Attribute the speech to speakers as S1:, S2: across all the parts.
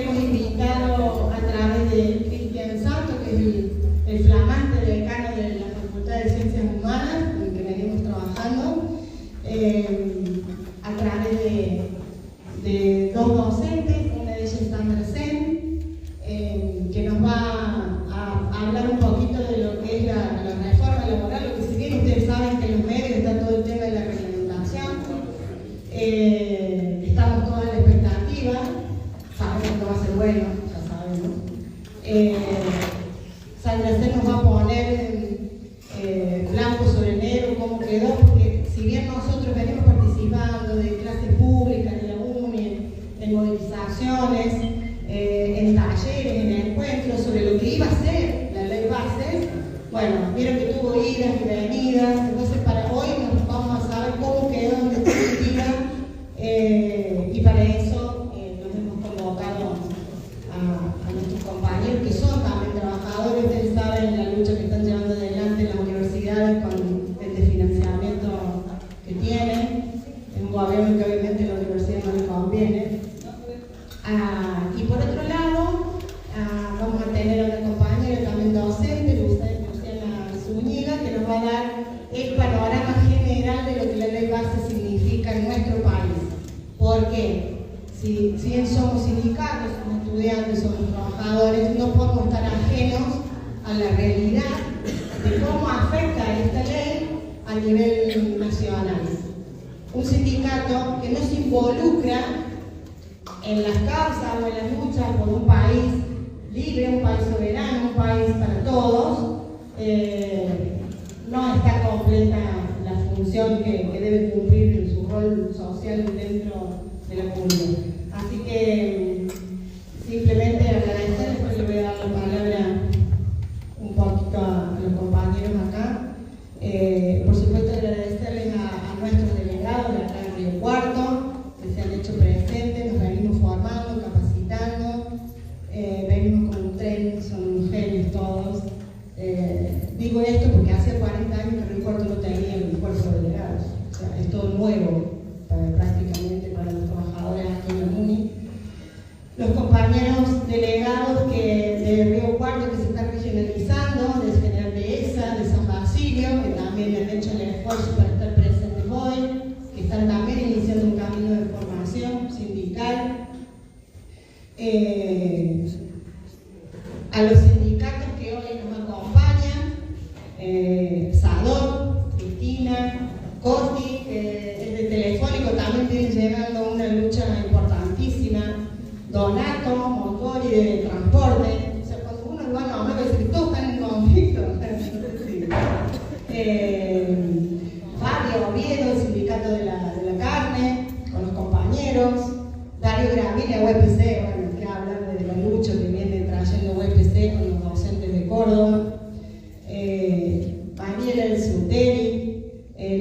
S1: hemos invitado a través de Cristian Santos, que es el flamante decano de la Facultad de Ciencias Humanas, con el que venimos trabajando, a través de dos docentes, una de ellas es Sandra Sen, que nos va a hablar un poquito de lo que es la reforma laboral, lo que si bien ustedes saben que en los medios está todo el tema de la reglamentación, estamos toda la expectativa, sabemos que va a ser bueno, ya sabemos. Sandra Sen nos va a poner blanco sobre negro cómo quedó, porque si bien nosotros venimos participando de clases públicas, de la UNI, en movilizaciones, en talleres, en encuentros sobre lo que iba a ser la ley base, bueno, vieron que tuvo idas y venidas, entonces para hoy nos vamos a saber cómo quedó en definitiva, y para eso nos hemos convocado a nuestros compañeros que son también trabajadores. Ustedes saben la lucha que están llevando adelante las universidades con el desfinanciamiento que tienen, en un gobierno que obviamente a la universidad no le conviene. Y por otro lado, vamos a tener a una compañera también docente, Luciana Zúñiga, que nos va a dar el panorama general de lo que la ley base significa en nuestro país. Porque si bien somos sindicatos, somos estudiantes, somos trabajadores, no podemos estar ajenos a la realidad de cómo afecta esta ley a nivel nacional. Un sindicato que no se involucra en las causas o en las luchas por un país libre, un país soberano, un país para todos, no está completa la función que debe cumplir en su rol social dentro de la comunidad. Así que simplemente agradecerles, porque le voy a dar la palabra un poquito a los compañeros acá. Por supuesto agradecerles a nuestros delegados de acá en Río Cuarto, que se han hecho presentes, nos venimos formando, capacitando, venimos con un tren, son unos genios todos. Digo esto porque hace 40 años que Río Cuarto no tenía el cuerpo de delegados, o sea, es todo nuevo prácticamente para los trabajadores aquí en la UNI. Los compañeros delegados de Río Cuarto que se están regionalizando, de General Dehesa, de San Basilio, que también han hecho el esfuerzo para estar presentes hoy, que están también iniciando un camino de formación sindical. A los sindicatos que hoy nos acompañan, Sador, Cristina, Coti, que es de Telefónico, también vienen llevando una lucha importantísima, Donato, Motori de transporte. O sea, cuando uno lo va a nombrar, va a decir que todos están en conflicto. Fabio Oviedo, el sindicato de la carne, con los compañeros. Darío Gravina, UPC, bueno, que hablar de la lucha que viene trayendo UPC con los docentes de Córdoba. Daniela del Suteri,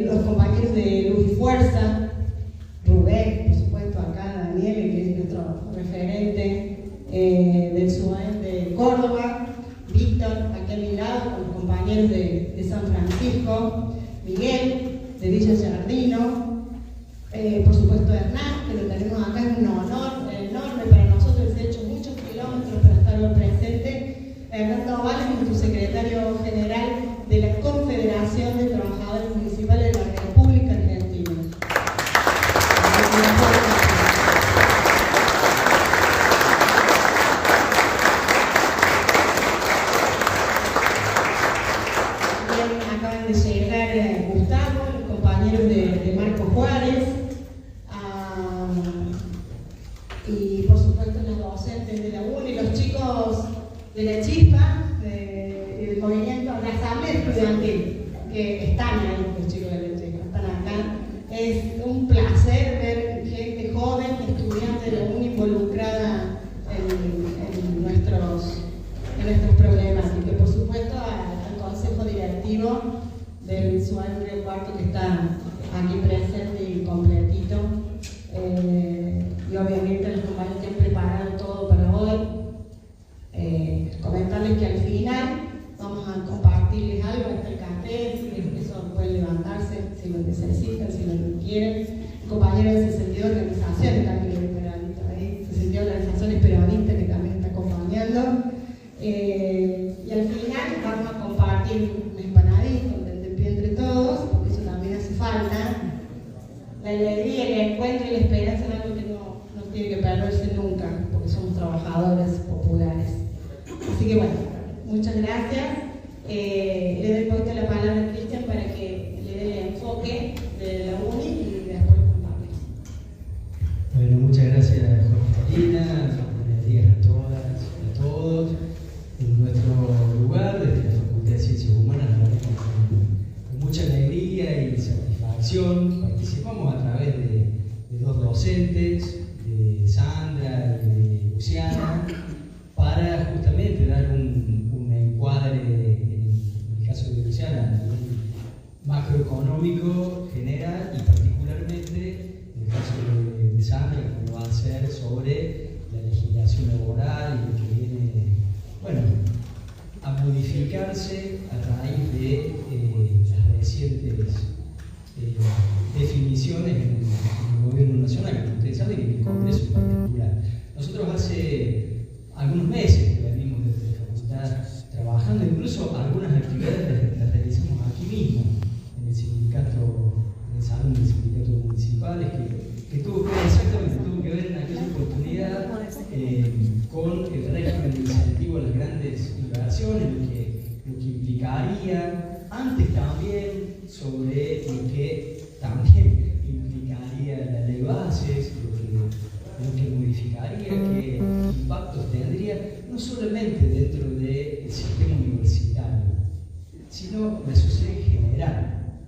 S1: los compañeros de Luz y Fuerza, Rubén, por supuesto, acá Daniel, que es nuestro referente del SUAEM de Córdoba, Víctor, aquí a mi lado, con los compañeros de San Francisco, Miguel, de Villa Giardino, por supuesto Hernán, que lo tenemos acá, es un honor enorme para nosotros, he hecho muchos kilómetros para estar hoy presente. Hernán Noval es nuestro secretario general de la Confederación de Trabajadores Municipales de la República Argentina. También acaban de llegar Gustavo, los compañeros de Marco Juárez, y por supuesto los docentes de la UNI, los chicos de la Chispa, del movimiento, de la Asamblea Estudiantil, que están ahí, los chicos de la Chispa, están acá. Es un placer ver gente joven, estudiante de la UNI involucrada en nuestros problemáticas. Por supuesto al consejo directivo del SUAEM Río Cuarto, que está aquí presente y completito. Y obviamente los compañeros que han preparado todo para hoy. Comentarles que al final vamos a compartirles algo, está el café, si eso pueden levantarse, si lo necesitan, si lo quieren. Compañeros de 62 organizaciones, también ahí, 62 organizaciones peronistas esperanza es algo que no tiene que perderse nunca, porque somos trabajadores populares. Así que bueno, muchas gracias. Le doy vuelta la palabra a Cristian para que le dé el enfoque de la UNI y después compartimos.
S2: Bueno, muchas gracias, Jorgelina. Buenos días a todas y a todos. En nuestro lugar, desde la Facultad de Ciencias Humanas, con mucha alegría y satisfacción participamos a través de dos docentes, de Sandra y de Luciana, para justamente dar un encuadre, en el caso de Luciana, a nivel macroeconómico general y particularmente en el caso de Sandra, como va a ser sobre la legislación laboral y lo que viene, bueno, a modificarse a raíz de las recientes definiciones en el gobierno nacional, como ustedes saben, y en el Congreso en particular. Nosotros hace algunos meses que venimos desde la facultad trabajando, incluso algunas actividades las realizamos aquí mismo, en el sindicato, en el salón del sindicato municipal, que tuvo que ver en aquella oportunidad con el régimen de incentivo a las grandes inversiones, lo que implicaría, antes también sobre lo que también implicaría la ley bases, lo que modificaría, qué impactos tendría, no solamente dentro del sistema universitario, sino la sociedad en general.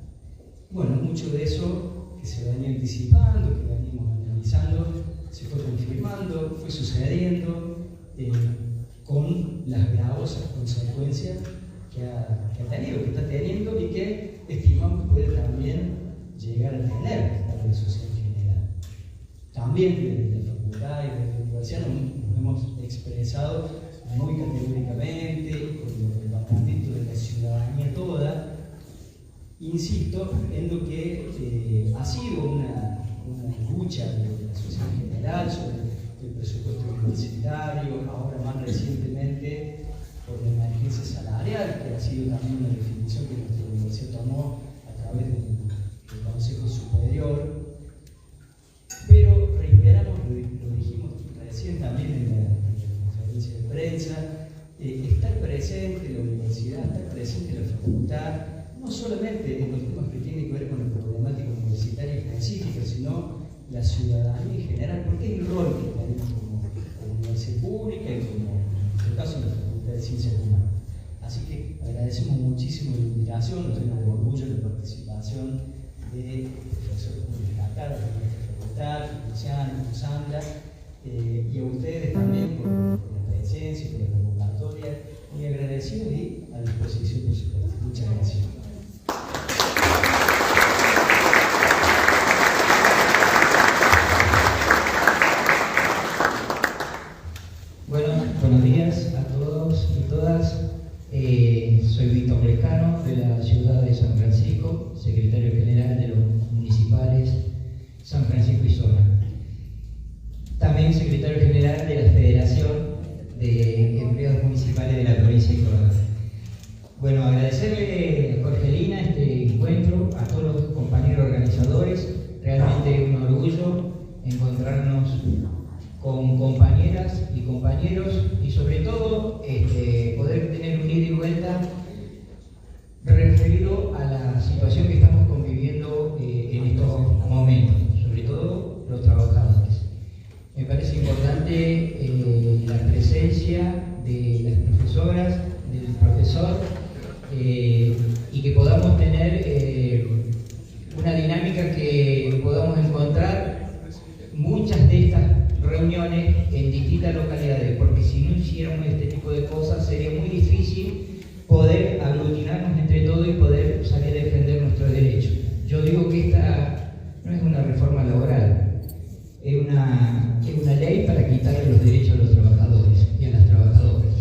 S2: Bueno, mucho de eso que se venía anticipando, que venimos analizando, se fue confirmando, fue sucediendo con las gravosas consecuencias que ha tenido, que está teniendo y que estimamos puede también llegar a tener para la sociedad en general. También desde la facultad y desde la universidad nos hemos expresado muy categóricamente con el levantamiento de la ciudadanía toda, insisto, en lo que ha sido una lucha de la sociedad en general sobre el presupuesto universitario, ahora más recientemente por la emergencia salarial, que ha sido también una definición que nuestra universidad tomó a través del Consejo Superior. Pero reiteramos, lo dijimos recién también en la conferencia de prensa, estar presente en la universidad, estar presente en la facultad, no solamente en los temas que tienen que ver con la problemática universitaria específica, sino la ciudadanía en general, porque es el rol que tenemos como universidad pública y como, en nuestro caso, la Facultad de Ciencias Humanas. Así que agradecemos muchísimo la invitación, nos llena de orgullo la participación de profesores públicos acá, de nuestra facultad, con Luciana, con Sandra, y a ustedes también por la presencia, por la convocatoria, muy agradecido y a disposición por supuesto. Muchas gracias.
S3: Buenos días a todos y todas. Soy Víctor Lescano, de la ciudad de San Francisco, secretario general de los municipales San Francisco y zona. También secretario general de la Federación de Empleados Municipales de la provincia de Córdoba. Bueno, agradecerle, Jorgelina, este encuentro, a todos los compañeros organizadores. Realmente un orgullo encontrarnos con compañeras y compañeros y sobre todo poder tener un ida y vuelta referido a la situación que estamos conviviendo en estos momentos, sobre todo los trabajadores. Me parece importante la presencia de las profesoras, del profesor y que podamos tener una dinámica que podamos encontrar muchas de estas reuniones en distintas localidades, porque si no hiciéramos este tipo de cosas sería muy difícil poder aglutinarnos entre todos y poder salir a defender nuestros derechos. Yo digo que esta no es una reforma laboral, es una ley para quitarle los derechos a los trabajadores y a las trabajadoras.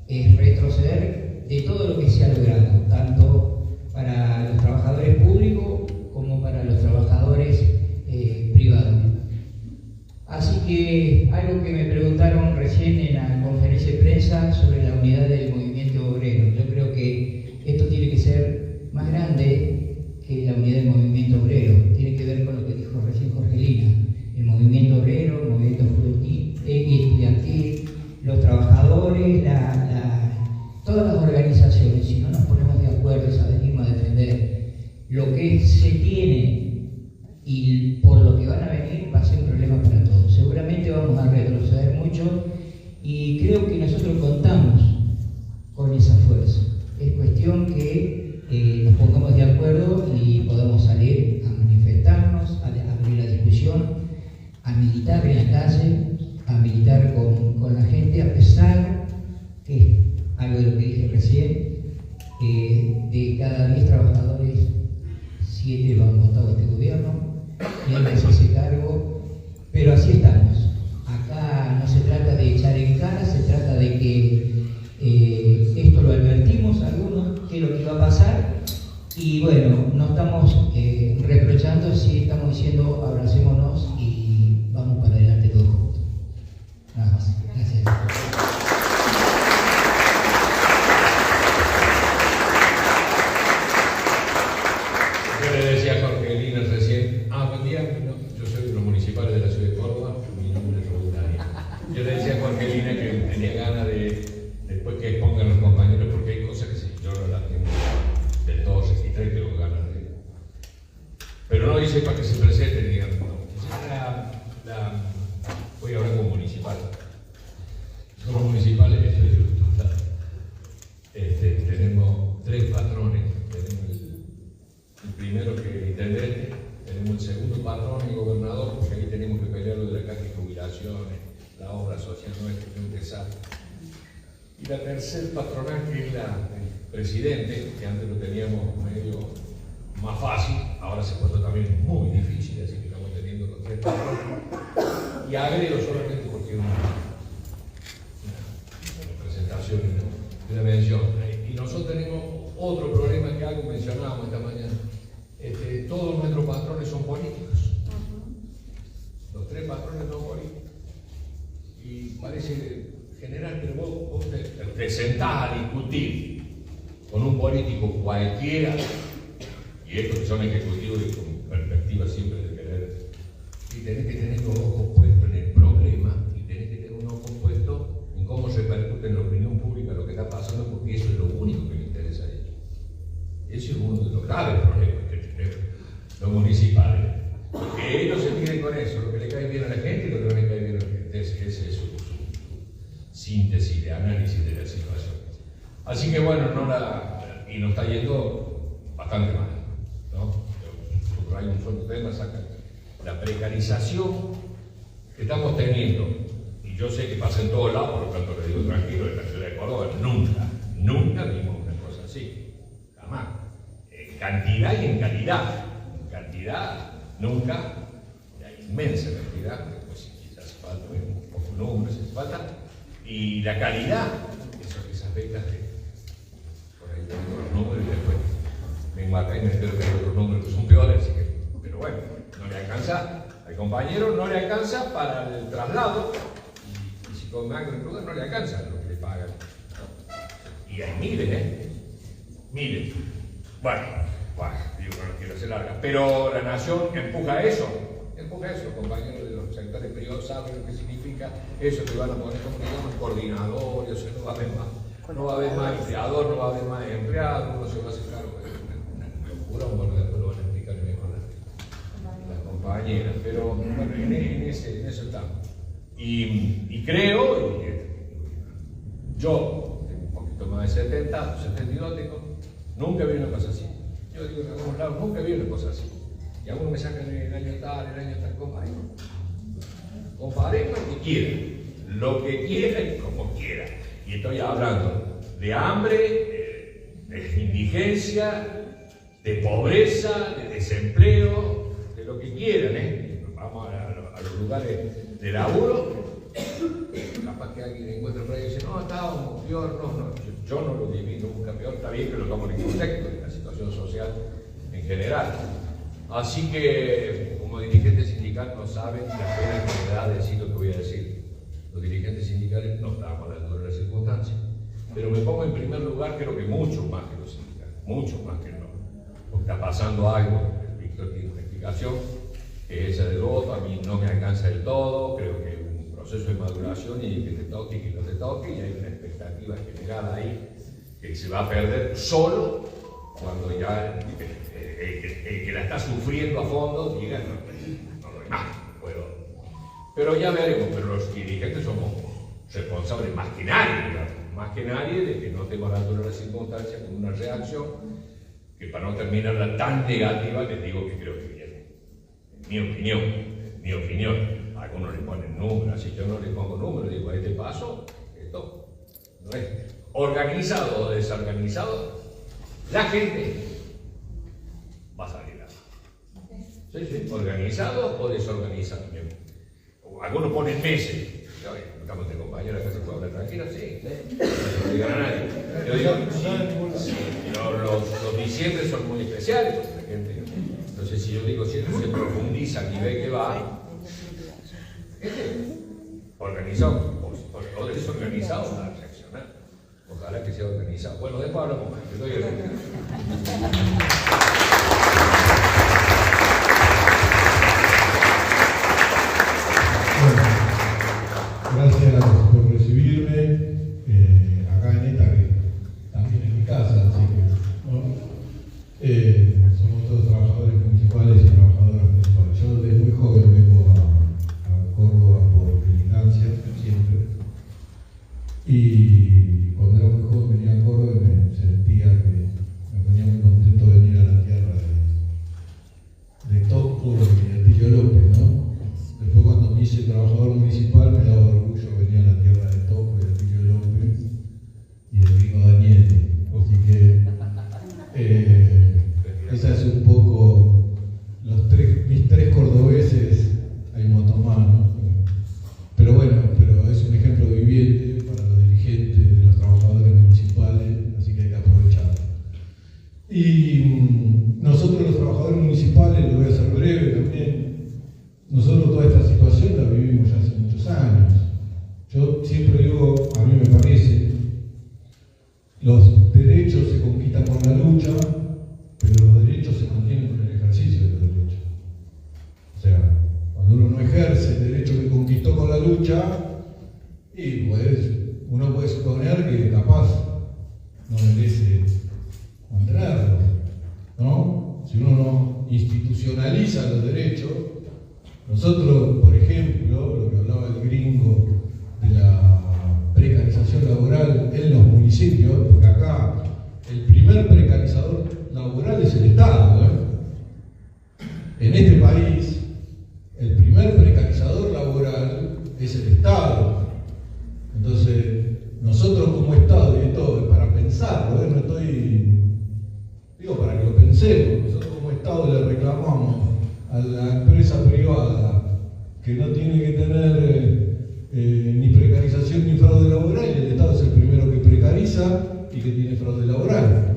S3: Es retroceder de todo lo que se ha logrado, tanto para los trabajadores públicos como para los trabajadores privados. Así que algo que me preguntaron recién en la conferencia de prensa sobre la unidad del movimiento obrero. Yo creo que esto tiene que ser más grande que la unidad del movimiento obrero. Tiene que ver con lo que dijo recién Jorgelina. El que se tiene y por lo que van a venir va a ser un problema para todos. Seguramente vamos a retroceder mucho y creo que nosotros contamos con esa fuerza. Es cuestión que nos pongamos de acuerdo y podamos salir a manifestarnos, a abrir la discusión, a militar en la calle, a militar con la gente, a pesar que, algo de lo que dije recién, de cada 10 trabajadores, 7 lo han votado este gobierno y hay que hacerse cargo, pero así estamos. Acá no se trata de echar en cara, se trata de que esto lo advertimos a algunos, qué es lo que iba a pasar, y bueno, no estamos reprochando, sí estamos diciendo abracémonos y vamos para adelante todos juntos. Nada más. Gracias.
S4: Yo le decía a Jorgelina recién, buen día, yo soy de los municipales de la ciudad de Córdoba, mi nombre es Raúl Daniel. Yo le decía a Jorgelina que tenía ganas de, después que expongan los compañeros, porque hay cosas que yo no las tengo del todo registradas y tengo ganas de. Pero no dice para que se presenten, digamos, no. Voy a hablar como municipal. Somos municipales, estoy de los dos lados. Tenemos 3 patrones. Tenemos el primero que es el intendente, tenemos el segundo patrón, el gobernador, porque ahí tenemos que pelear lo de la caja de jubilaciones, la obra social nuestra, que es un desastre. Y la tercer patronal, que es el presidente, que antes lo teníamos medio más fácil, ahora se ha puesto también muy difícil, así que estamos teniendo los 3 patrones. Y agrego solamente porque es una presentación, una mención. Y nosotros tenemos otro problema que algo mencionábamos esta mañana. Todos nuestros patrones son políticos. Los 3 patrones son políticos. Y parece general que vos te sentás a discutir con un político cualquiera, y estos que son ejecutivos y con perspectiva siempre de querer, y tenés que tener los ojos puestos en el problema, y tenés que tener un ojo puesto en cómo repercute en la opinión pública lo que está pasando, porque eso es lo único que me interesa a ellos. Ese es uno de los graves problemas que tenemos los municipales. Que ellos se miden con eso, lo que le cae bien a la gente y lo que no le cae bien a la gente. Ese es su síntesis de análisis de la situación. Así que bueno, y nos está yendo bastante mal, ¿no? Subrayo un solo tema, saca la precarización que estamos teniendo, y yo sé que pasa en todos lados, por lo tanto le digo tranquilo, en la ciudad de Córdoba nunca vimos una cosa así, jamás. En cantidad y en calidad. En cantidad, nunca, hay inmensa cantidad, después quizás falta un poco número, si falta, y la calidad, esas becas de, por ahí tengo los números y después vengo acá y me espero que los números que son peores, así que, pero bueno, no le alcanza, al compañero no le alcanza para el traslado, y si con algo en lugar no le alcanza lo que le pagan. Y hay miles. Bueno, digo, no quiero hacer larga, pero la nación empuja eso, compañeros de los sectores privados saben lo que significa eso, que van a poner como digamos coordinadores, o sea, no va a haber más empleador, no va a haber más empleados, uno se va a hacer cargo de una locura, bueno, después lo van a explicar mejor las compañeras, pero bueno, en eso estamos. Y creo, yo tengo un poquito más de 70, 72 tengo, nunca vi una cosa así. Yo digo en algunos lados, nunca vi una cosa así. Y algunos me sacan el año tal, comparemos lo que quieran y como quieran. Y estoy hablando de hambre, de indigencia, de pobreza, de desempleo, de lo que quieran, Vamos a los lugares de laburo. Capaz que alguien encuentra por ahí y dice, no, estábamos peor, no. Yo no lo viví nunca peor, está bien que lo tomo en contexto de la situación social en general. Así que, como dirigentes sindicales no saben la pena que me da decir lo que voy a decir. Los dirigentes sindicales no estamos a la altura de las circunstancias. Pero me pongo en primer lugar, creo que mucho más que los sindicales, mucho más que no. Porque está pasando algo, Víctor tiene una explicación, que esa del voto a mí no me alcanza del todo, creo que es un proceso de maduración y que te toque y que no te toque, y hay una expectativa general ahí que se va a perder solo cuando ya el que la está sufriendo a fondo diga, no doy más, no puedo. Pero ya veremos, pero los dirigentes somos responsables más que nadie, digamos, más que nadie de que no estemos a la altura de las circunstancias con una reacción que, para no terminarla tan negativa, les digo que creo que viene. En mi opinión, algunos le ponen números, si yo no le pongo números, digo, a este paso, esto no es organizado o desorganizado, la gente va a salir a sí, organizado o desorganizado. Algunos ponen meses. Estamos de compañeros que se puede hablar tranquilo, sí, no digan a nadie. Yo digo, sí, los diciembre son muy especiales porque la gente. Entonces, si yo digo, si se profundiza a nivel que va, organizado o desorganizado va a reaccionar. Ojalá que sea organizado. Bueno, después hablamos más. Te doy el
S5: Gracias por recibirme acá en esta, que también es mi casa, así que ¿no? Somos todos trabajadores municipales y trabajadoras municipales. Yo desde muy joven vengo a Córdoba por militancia, siempre. Y cuando era muy joven venía a Córdoba y me sentía que me ponía muy contento de venir a la tierra de Tosco y de Atilio López, ¿no? Después, cuando me hice trabajador municipal, me daba orgullo venir a la tierra de Tosco y de Atilio López y el Gringo Daniel. Así que esa es un poco mis tres cordobeses, hay un montón más, ¿no? Pero bueno, es un ejemplo viviente para los dirigentes de los trabajadores municipales, así que hay que aprovecharlo. Y nosotros los trabajadores municipales, lo voy a hacer breve también, nosotros toda esta situación la vivimos ya hace muchos años. Yo siempre digo, a mí me parece, los derechos se conquistan con la lucha, pero los derechos se mantienen con el ejercicio de los derechos. O sea, cuando uno no ejerce el derecho que conquistó con la lucha, y uno puede suponer que capaz no merece mantenerlo, ¿no? Si uno no institucionaliza los derechos. Nosotros, por ejemplo, lo que hablaba el Gringo de la precarización laboral en los municipios, porque acá el primer precarizador laboral es el Estado, En este país, el primer precarizador laboral es el Estado. Entonces, nosotros como Estado, y esto es para pensarlo, no digo para que lo pensemos, nosotros como Estado le reclamamos a la empresa privada que no tiene que tener ni precarización ni fraude laboral, y el Estado es el primero que precariza y que tiene fraude laboral,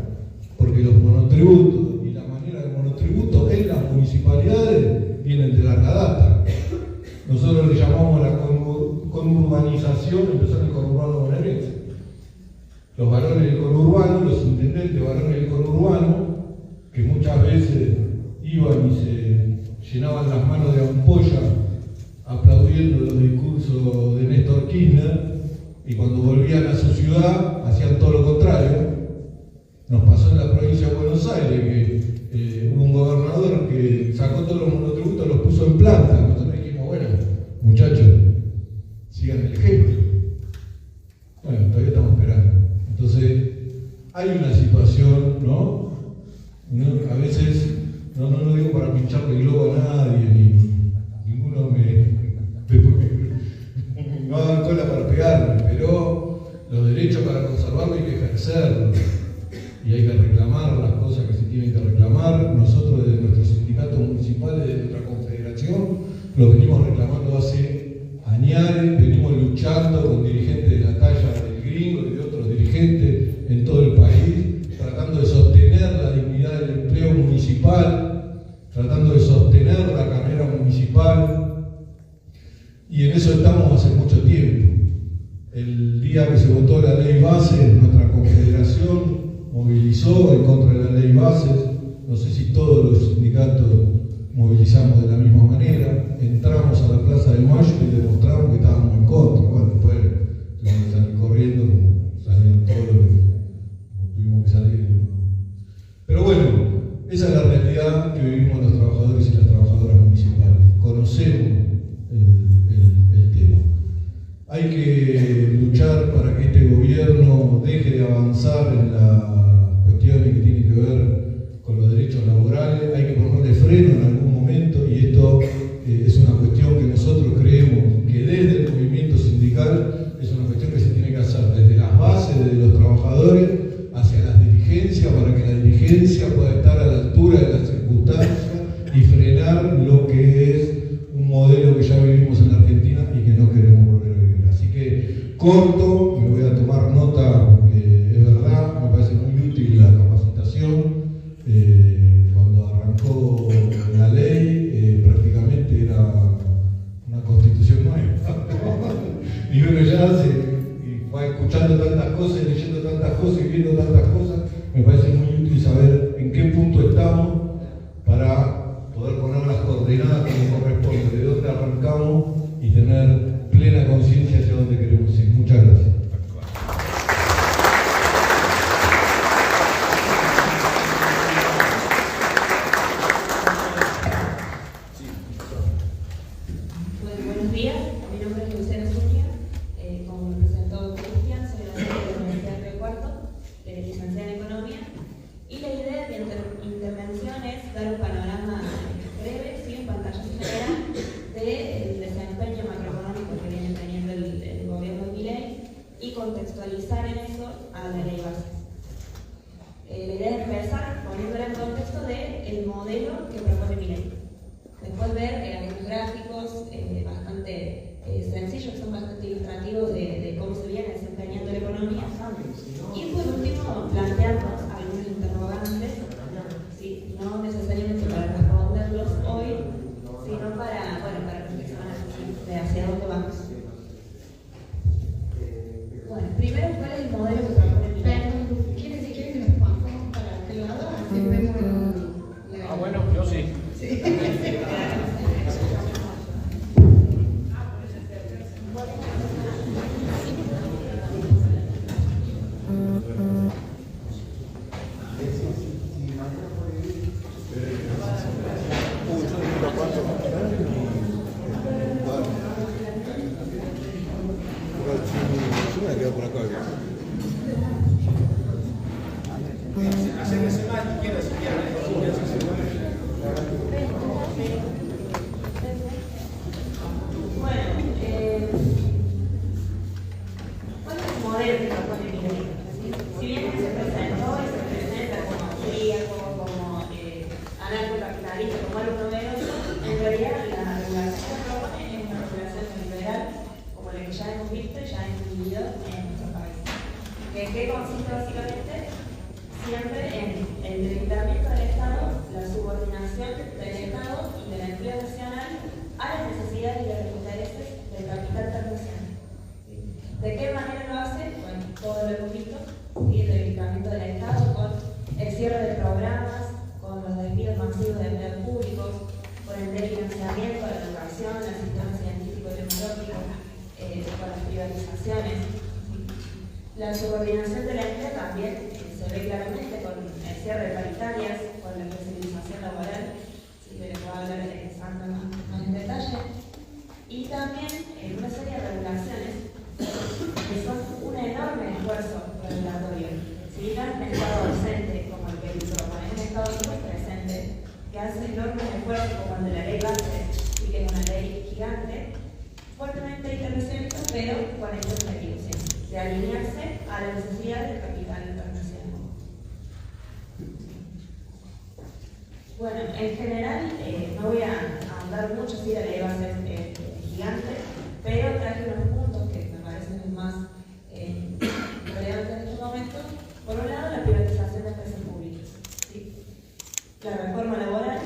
S5: porque los monotributos y la manera de monotributo en las municipalidades vienen de larga data. Nosotros le llamamos a la conurbanización, empezó en el conurbano bonaerense. Los varones del conurbano, los intendentes varones del conurbano, que muchas veces iban y se llenaban las manos de ampolla aplaudiendo los discursos de Néstor Kirchner, y cuando volvían a su ciudad hacían todo lo contrario. Nos pasó en la provincia de Buenos Aires que hubo un gobernador que sacó todos los monotributos y los puso en planta. Nosotros dijimos, bueno, muchachos, sigan el ejemplo. Bueno, todavía estamos esperando. Entonces, hay una situación, ¿no? A veces, no lo digo para pincharle globo a nadie, ni ninguno no hagan cola para pegarme, pero los derechos para conservarlos hay que ejercerlos y hay que reclamar las cosas que se tienen que reclamar. Nosotros desde nuestros sindicatos municipales, desde nuestra confederación, lo venimos reclamando hace años, venimos luchando con dirigentes de la talla del Gringo y de otros dirigentes en todo el país, tratando de sostener la dignidad del empleo municipal, tratando de sostener la carrera municipal, y en eso estamos hace mucho tiempo. El día que se votó la ley base, nuestra confederación movilizó en contra de la ley base. No sé si todos los sindicatos movilizamos de la misma manera. Entramos a la Plaza de Mayo y demostramos que estábamos en contra. Bueno, después tuvimos que salir corriendo, salieron todos los que tuvimos que salir. Pero bueno, esa es la realidad. Hay que luchar para que este gobierno deje de avanzar en las cuestiones que tienen que ver con los derechos laborales. Hay que ponerle freno en algún momento, y esto es una cuestión que nosotros creemos que desde el movimiento sindical es una cuestión que se tiene que hacer desde las bases, desde los trabajadores, hacia las dirigencias, para que la dirigencia pueda estar a la altura de las circunstancias y frenar lo que es un modelo que ya vivimos en la Argentina y que no queremos volver a vivir. Así que corto, me voy a tomar nota porque es verdad, me parece muy útil la capacitación. Cuando arrancó la ley, prácticamente era una constitución nueva. Y uno ya va escuchando tantas cosas, leyendo tantas cosas y viendo tantas cosas, me parece muy útil saber en qué punto estamos para poder poner las coordenadas como corresponde, de dónde arrancamos y tener plena conciencia hacia dónde queremos ir. Muchas gracias.
S6: Buenos días, mi nombre es Luciana Zúñiga, como me presentó Cristian, soy docente de la Universidad de Río Cuarto, licenciada en Economía, y la idea de intervención es dar un panorama breve, sí, un pantallazo general del desempeño macroeconómico que viene teniendo el gobierno de Milei y contextualizar en eso a la ley base. La idea es empezar poniéndola en contexto del modelo que propone Milei. Después ver algunos gráficos bastante sencillos, que son bastante ilustrativos de cómo se viene desempeñando la economía. Y por último, plantearnos algunos interrogantes, ¿sí? No necesariamente para responderlos hoy, sino para reflexionar de hacia dónde vamos. Bueno, primero, ¿cuál es el modelo que propone Milei?
S1: ¿Quiere que nos pasemos para aquel lado? Así vemos la...
S4: Bueno, yo sí.
S1: Sí.
S6: ¿Cuál es el modelo que propone Milei? Si bien se presentó y se presenta como austríaco, como anarcocapitalista, como algo novedoso, en realidad la regulación que propone es una regulación liberal, como la que ya hemos visto y ya hemos vivido en nuestro país. ¿Qué consiste básicamente? Siempre en el debilitamiento del Estado, la subordinación del Estado y del empleo nacional a las necesidades y los intereses del capital internacional. ¿De qué manera lo hace? Bueno, todo lo hemos visto, ¿sí? El debilitamiento del Estado con el cierre de programas, con los despidos masivos de empleados públicos, con el desfinanciamiento de la educación, al sistema científico y tecnológico, con las privatizaciones. La subordinación del empleo también se ve claramente con el cierre de paritarias, con la flexibilización laboral, ¿sí? De lo que voy a hablar Sandra más en detalle, y también una serie de regulaciones que son un enorme esfuerzo regulatorio. Si no es un Estado ausente como el que él propone, es un Estado muy presente, que hace enormes esfuerzos como el de la ley base, y que es una ley gigante, fuertemente intervencionista, pero con este objetivo, ¿sí? De alinearse a las necesidades del capital internacional. Bueno, en general, no voy a ahondar mucho si la ley base es gigante, pero traje unos puntos que me parecen los más relevantes en este momento. Por un lado, la privatización de empresas públicas, ¿sí? La reforma laboral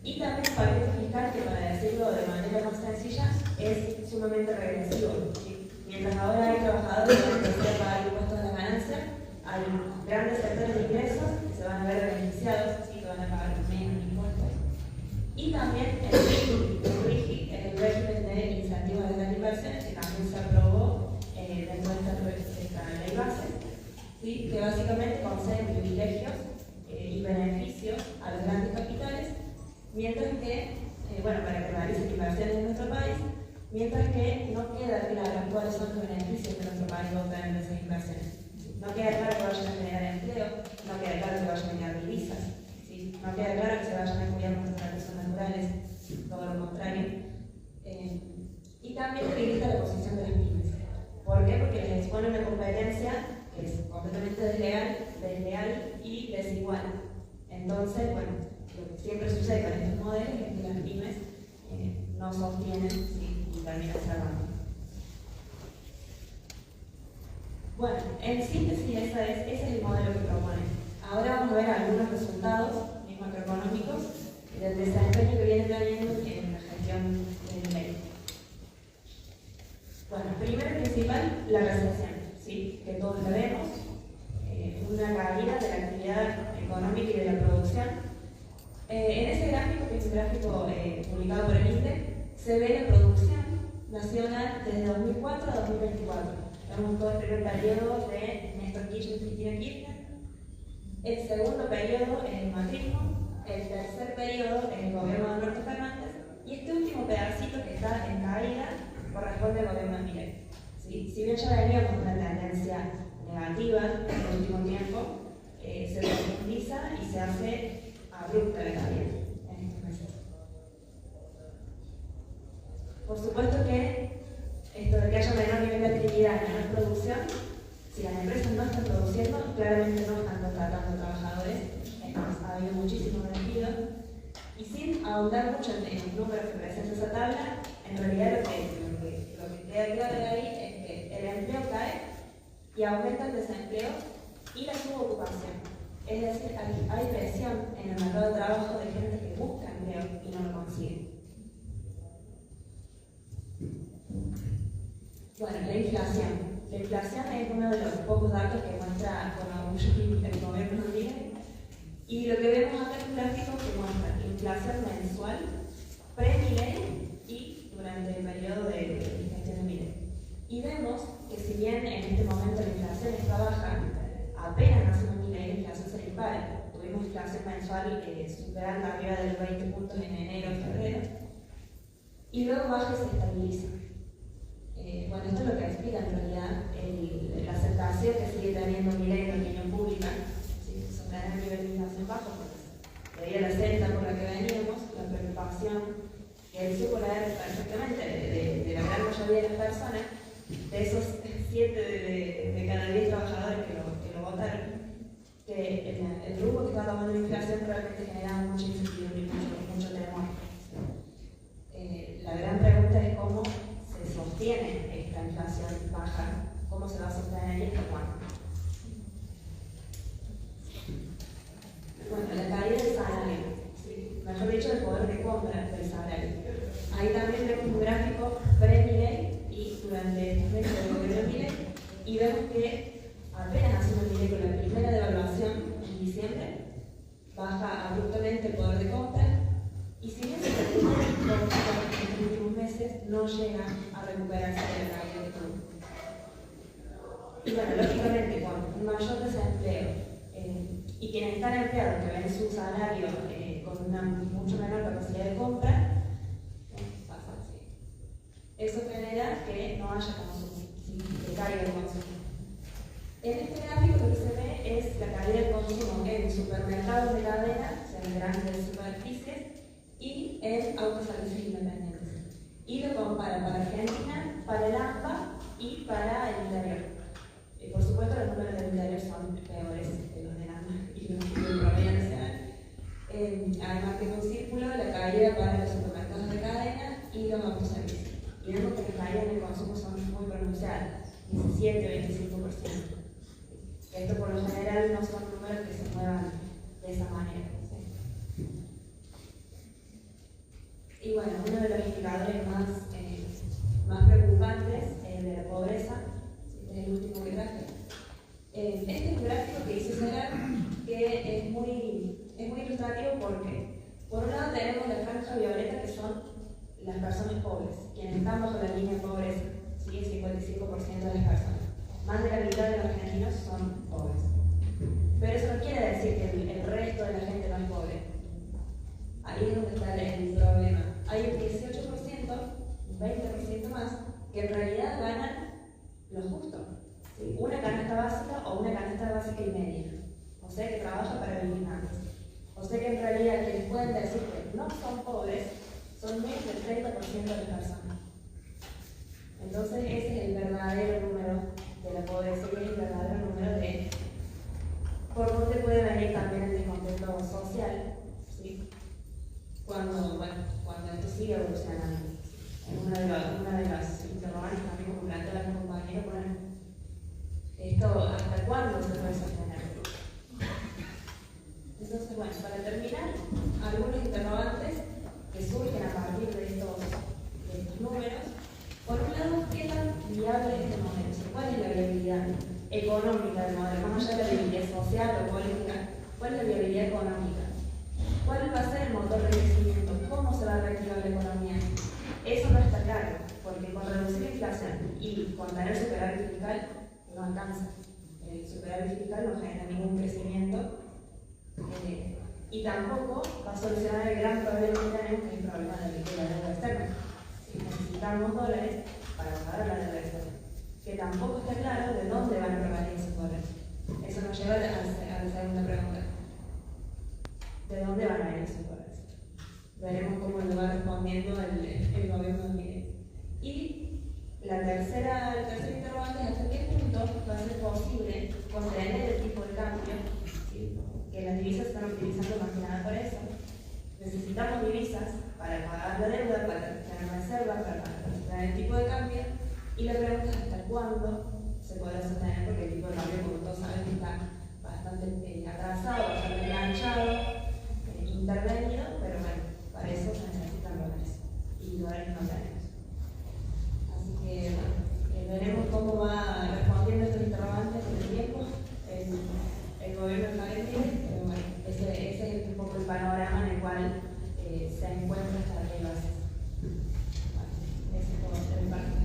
S6: y también el paquete fiscal, que para decirlo de manera más sencilla, es sumamente regresivo, ¿sí? Mientras ahora hay trabajadores que van a pagar impuestos a la ganancia, hay grandes sectores de ingresos que se van a ver beneficiados, ¿sí? Que van a pagar menos impuestos. Y también el RIGI, el régimen de incentivos de las inversiones, que también se aprobó dentro de esta ley base, ¿sí? Que básicamente concede privilegios y beneficios a los grandes capitales, mientras que, para que realicen inversiones en nuestro país, mientras que no queda claro cuáles son los beneficios que nuestro país va a obtener de esas inversiones. No queda claro que vayan a generar empleo, no queda claro que vayan a generar divisas, ¿sí? No queda claro que se vayan a cuidar nuestros recursos naturales, todo lo contrario. Y también debilita la posición de las pymes. ¿Por qué? Porque les expone una competencia que es completamente desleal y desigual. Entonces, bueno, lo que siempre sucede con estos modelos es que las pymes no sostienen, ¿sí? Y terminan cerrando. Bueno, en síntesis ese es el modelo que propone. Ahora vamos a ver algunos resultados macroeconómicos del desempeño que viene teniendo en la gestión del MEI. Bueno, primero y principal, la recesión, ¿sí? Que todos lo vemos, una caída de la actividad económica y de la producción. En ese gráfico, que es un gráfico publicado por el INDE, se ve la producción nacional desde 2004 a 2024. Vemos todo el primer periodo de Néstor Kirchner y Cristina Kirchner, el segundo periodo es el macrismo, el tercer periodo es el gobierno de Alberto Fernández y este último pedacito que está en caída corresponde al gobierno de Milei. ¿Sí? Si bien ya veníamos con una tendencia negativa en el último tiempo, se profundiza y se hace abrupta la caída en estos meses. Por supuesto que esto de que haya menor nivel de actividad y menor producción, si las empresas no están produciendo, claramente no están contratando trabajadores. Ha habido muchísimos despidos. Y sin ahondar mucho en los números que presenta esa tabla, en realidad lo que queda claro de ahí es que el empleo cae y aumenta el desempleo y la subocupación. Es decir, hay presión en el mercado de trabajo de gente que busca empleo y no lo consigue. Bueno, la inflación. La inflación es uno de los pocos datos que muestra con orgullo el gobierno de Milei. Y lo que vemos acá es un gráfico que muestra inflación mensual, pre-Milei y durante el periodo de gestión de Milei. Y vemos que si bien en este momento la inflación está baja, apenas nació Milei la inflación se dispara. Tuvimos inflación mensual superando arriba del 20 puntos en enero, febrero, y luego baja y se estabiliza. Bueno, esto es lo que explica en realidad la aceptación que sigue teniendo Milei en la opinión pública, ¿sí? Sostener el nivel de inflación bajo, porque debido a la senda por la que veníamos, la preocupación que él supo leer perfectamente de la gran mayoría de las personas, de esos 7 de cada 10 trabajadores que lo votaron, que el rumbo que está tomando la inflación realmente generaba mucha incertidumbre y mucho temor. La gran pregunta es cómo se sostiene esta inflación baja, cómo se va a sostener y hasta cuándo. Bueno, la caída del salario, ¿sí? Mejor dicho, el poder de compra del salario. Ahí también vemos un gráfico pre-Milei y durante estos meses del gobierno de Milei, y vemos que apenas hace Milei con la primera devaluación en diciembre, baja abruptamente el poder de compra, y si bien se recupera en los últimos meses, no llega a recuperarse de la caída del PIB. Y bueno, lógicamente, con un mayor desempleo y quienes están empleados que ven su salario con una mucho menor capacidad de compra, pasa así. Eso genera que no haya consumo, que caiga el consumo. En este gráfico lo que se ve es la caída del consumo en supermercados de cadena, o sea, en grandes superficies, y en autoservicios independientes. Y lo compara para Argentina, para el AMBA y para el interior. Por supuesto, los números del interior son peores que los del AMBA y los del promedio nacional. Además que es un círculo, la caída para los supermercados de cadena y los autoservicios. Y vemos que las caídas en el consumo son muy pronunciadas, 17-25%. Esto por lo general no son números que se muevan de esa manera. Y bueno, uno de los indicadores más preocupantes es el de la pobreza, es el último que traje. Este es un gráfico que hice Solar que es muy ilustrativo porque, por un lado, tenemos la franja violeta, que son las personas pobres, quienes están bajo la línea de pobreza, ¿sí? El 55% de las personas. Más de la mitad de los argentinos son pobres. Pero eso no quiere decir que el resto de la gente no es pobre. Ahí es donde está el problema. Hay un 18%, un 20% más personas que en realidad ganan lo justo, ¿sí? Una canasta básica o una canasta básica y media, o sea que trabaja para vivir antes. O sea que en realidad quienes pueden decir que no son pobres son menos del 30% de las personas. Entonces ese es el verdadero número de la pobreza y el verdadero número de por dónde puede venir también el descontento social, ¿sí? Cuando esto sigue evolucionando. Una de las interrogantes también como plantea la compañera, bueno, esto hasta cuándo se puede sostener. Entonces, bueno, para terminar, algunos interrogantes que surgen a partir de estos números. Por un lado, ¿qué tan viable es este modelo? ¿Cuál es la viabilidad económica del modelo? Más allá de la viabilidad social o política, ¿cuál es la viabilidad económica? ¿Cuál va a ser el motor de crecimiento? ¿Cómo se va a reactivar la economía? Eso no está claro, porque con reducir la inflación y con tener superávit fiscal no alcanza. El superávit fiscal no genera ningún crecimiento y tampoco va a solucionar el gran problema que tenemos, que es el problema de la deuda externa. Si necesitamos dólares para pagar la deuda externa, que tampoco está claro de dónde van a provenir esos dólares. Eso nos lleva a la segunda pregunta. ¿De dónde van a venir esos dólares? Veremos cómo lo va respondiendo el gobierno de Milei. Y el tercer interrogante es hasta qué punto va a ser posible contener el tipo de cambio, ¿sí? Que las divisas se están utilizando más que nada por eso. Necesitamos divisas para pagar la deuda, para tener reservas, para tener el tipo de cambio. Y la pregunta es hasta cuándo se podrá sostener, porque el tipo de cambio, como todos saben, está bastante atrasado, bastante enganchado, intervenido, pero bueno, para eso se necesitan dólares. Y dólares no tenemos. Así que bueno, veremos cómo va respondiendo estos interrogantes con el tiempo el gobierno de Javier Milei, pero bueno, ese es un poco el panorama en el cual se encuentra esta ley base. Bueno, ese es todo de mi parte.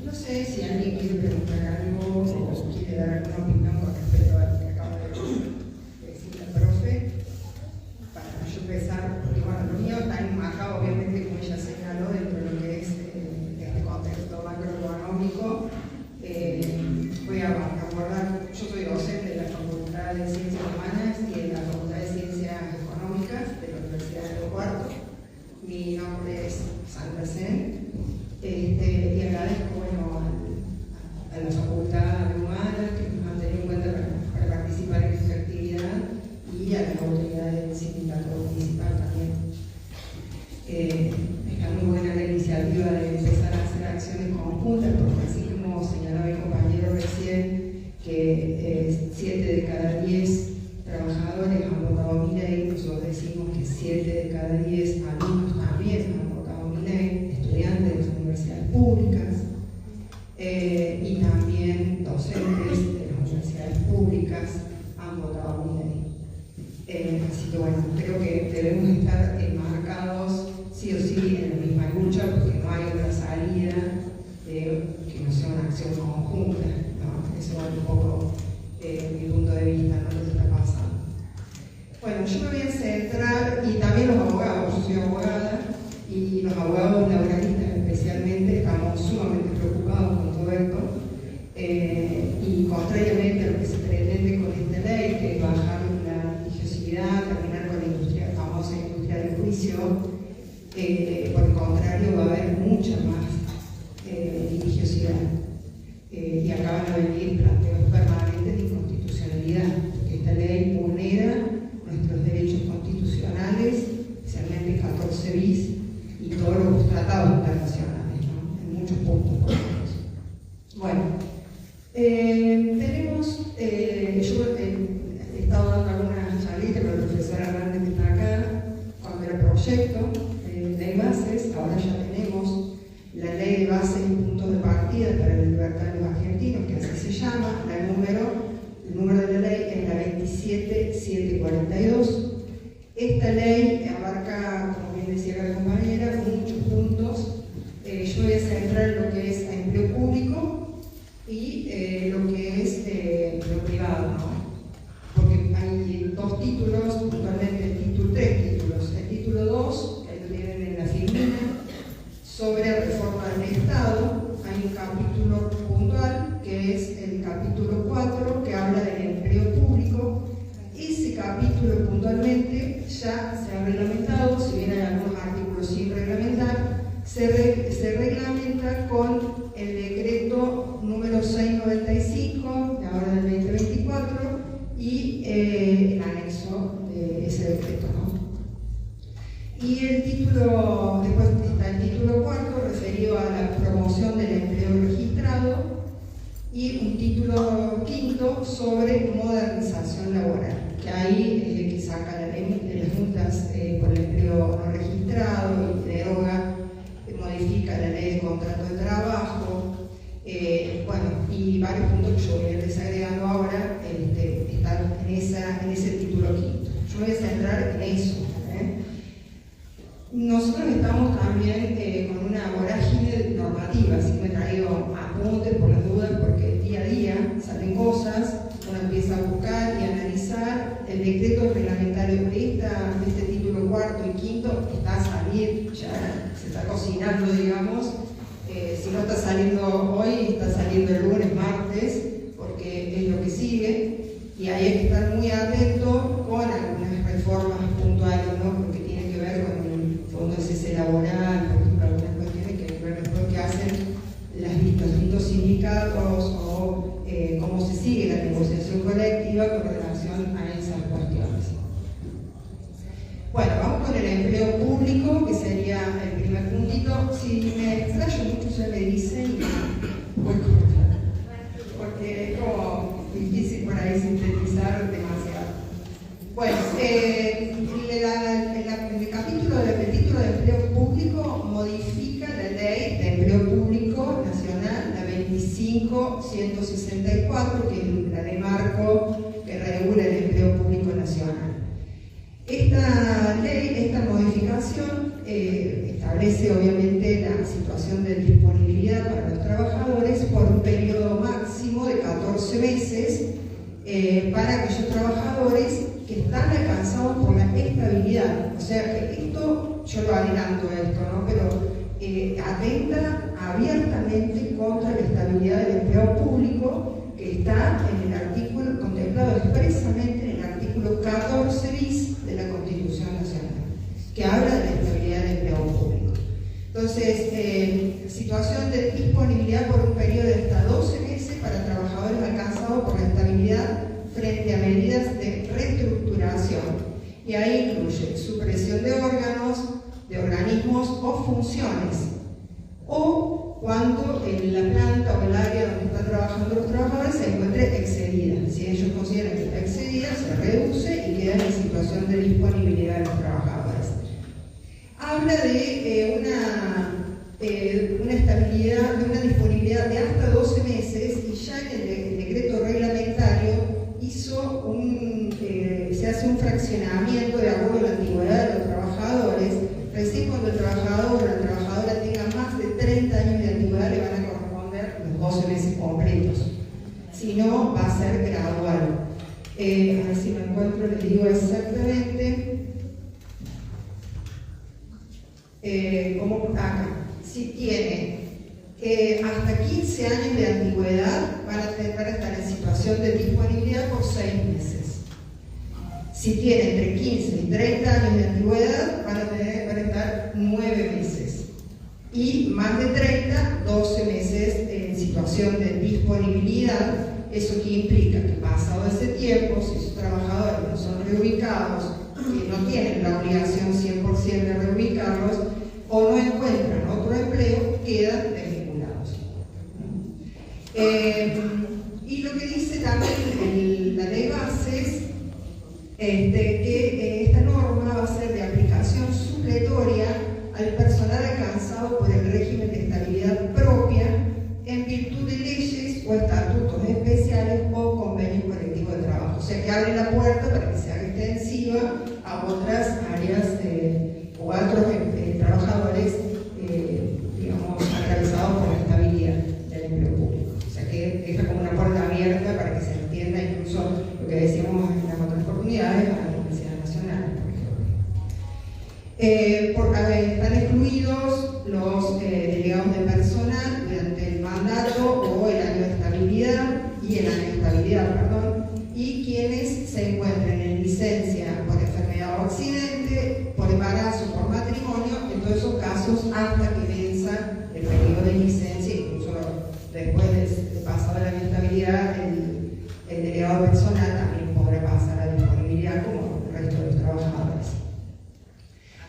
S7: No sé si alguien quiere preguntar algo o quiere dar alguna opinión con respecto a lo que acaba de decir la profe. Para yo empezar, porque bueno, lo mío está enmarcado obviamente, como ella señaló, dentro de lo que es este contexto macroeconómico. Voy a abordar, yo soy docente de la Facultad de Ciencias Humanas y de la Facultad de Ciencias Económicas de la Universidad de Río Cuarto. Mi nombre es Sandra Sen. Y agradezco a la Facultad de Humanas que nos han tenido en cuenta para participar en esta actividad y a las autoridades del sindicato municipal también. Está muy buena la iniciativa de empezar a hacer acciones conjuntas, porque así como señalaba mi compañero recién, que 7 de cada 10 trabajadores han votado Milei, nosotros decimos que 7 de cada 10 alumnos también han votado Milei, estudiantes de las universidades públicas y también docentes de las universidades públicas han votado Milei. Así que bueno, creo que debemos estar enmarcados sí o sí en la misma lucha, porque no hay otra salida que no sea una acción conjunta, ¿no? Eso es un poco mi punto de vista, ¿no? Lo que está pasando. Bueno, yo me voy a centrar, y también los abogados, yo soy abogada, y los abogados laboralistas especialmente estamos sumamente preocupados con todo esto, y contrariamente a lo que se pretende con esta ley, que es bajar la litigiosidad, terminar con la famosa industria del juicio, por el contrario va a haber mucha más litigiosidad, y acá van a venir planteos permanentes de inconstitucionalidad, porque esta ley vulnera nuestros derechos constitucionales, especialmente el 14 bis, y todos los tratados internacionales, ¿no? En muchos puntos, por ejemplo. Bueno, tenemos, yo he estado dando algunas charlitas con la profesora Hernández que está acá, cuando era proyecto, ley bases, ahora ya tenemos la ley de bases y puntos de partida para la libertad de los argentinos, que así se llama, el número de la ley es la 27742, Esta ley abarca, como bien decía la compañera, muchos puntos. Yo voy a centrar en lo que es empleo público y lo que es lo privado, ¿no? Porque hay dos títulos, puntualmente tres títulos. El título 2, que lo tienen en la filmina, sobre reforma del Estado. Hay un capítulo puntual, que es el capítulo 4, que habla del empleo público. Ese capítulo puntualmente ya se ha reglamentado, si bien hay algunos artículos sin reglamentar, se reglamenta con el decreto número 695, de ahora del 2024, y el anexo de ese decreto, ¿no? Y el título, después está el título 4, referido a la promoción del empleo registrado, y un título 5 sobre modernización laboral, que ahí que saca la ley de las multas por el empleo no registrado y deroga, modifica la ley de contrato de trabajo, bueno, y varios puntos que yo voy a ir desagregando ahora están en ese título 5. Yo voy a centrar en eso. Nosotros estamos también con una vorágine normativa, así que me he traído apuntes por las dudas, porque día a día salen cosas, uno empieza a buscar y analizar. El decreto reglamentario de este título 4 y 5 está a salir, ya se está cocinando, digamos. Si no está saliendo hoy, está saliendo el lunes, martes, porque es lo que sigue, y ahí hay que estar muy atento con algunas reformas puntuales, ¿no? Porque tiene que ver con el fondo de cese laboral, por ejemplo, algunas cuestiones que ver después que hacen los distintos sindicatos o cómo se sigue la negociación colectiva con relación a esas cuestiones. Bueno, vamos con el empleo público, que sería el primer puntito. Si me extraño mucho, ya me dicen y voy cortando, porque es como difícil por ahí sintetizar demasiado. Bueno, el capítulo del título de empleo público modifica la ley de empleo público nacional, la 25.164, que es la ley marco que regula el empleo público nacional. Esta ley, esta modificación, establece obviamente la situación de disponibilidad para los trabajadores por un periodo máximo de 14 meses para aquellos trabajadores que están alcanzados por la estabilidad. O sea, que esto, yo lo adelanto esto, ¿no? Pero atenta abiertamente contra la estabilidad del empleo público, que está en el artículo, contemplado expresamente en el artículo 14 bis de la Constitución Nacional, que habla de la estabilidad del empleo público. Entonces, situación de disponibilidad por un periodo de hasta 12 meses para trabajadores alcanzados por la estabilidad frente a medidas de reestructuración. Y ahí incluye supresión de órganos, de organismos o funciones, o cuando la planta o el área donde están trabajando los trabajadores se encuentre excedida. Si ellos consideran que está excedida, se reduce y quedan en situación de disponibilidad de los trabajadores. Habla de una estabilidad, de una disponibilidad de hasta 12 meses, y ya en el decreto reglamentario se hace un fraccionamiento de acuerdo a la antigüedad de los trabajadores. Recién cuando el trabajador o la trabajadora tenga más de 30 años de antigüedad le van a corresponder los 12 meses completos. Si no, va a ser gradual. A ver si me encuentro, les digo exactamente. Como acá, si tiene hasta 15 años de antigüedad, van a estar en situación de disponibilidad por 6 meses. Si tiene entre 15 y 30 años de antigüedad, van a estar 9 meses. Y más de 30, 12 meses en situación de disponibilidad. Eso que implica que pasado ese tiempo, si sus trabajadores no son reubicados, que no tienen la obligación 100% de reubicarlos, o no encuentran otro empleo, quedan desvinculados. Y lo que dice también la ley bases, que esta norma va a ser de aplicación supletoria al personal alcanzado por el régimen de estabilidad propia en virtud de leyes o estatutos especiales o convenios colectivos de trabajo. O sea, que abre la puerta para que se haga extensiva a a otras áreas o a otros trabajadores, digamos, atravesados por la estabilidad del empleo público. O sea que deja como una puerta abierta para que se entienda incluso lo que decíamos en las otras oportunidades a la Universidad Nacional, por ejemplo. Están excluidos los delegados de personal durante el mandato o el año de estabilidad y quienes se encuentren en licencia por enfermedad o accidente, por embarazo, por matrimonio, en todos esos casos hasta que venza el periodo de licencia, incluso después de pasar la inestabilidad, el delegado personal también podrá pasar a disponibilidad como el resto de los trabajadores.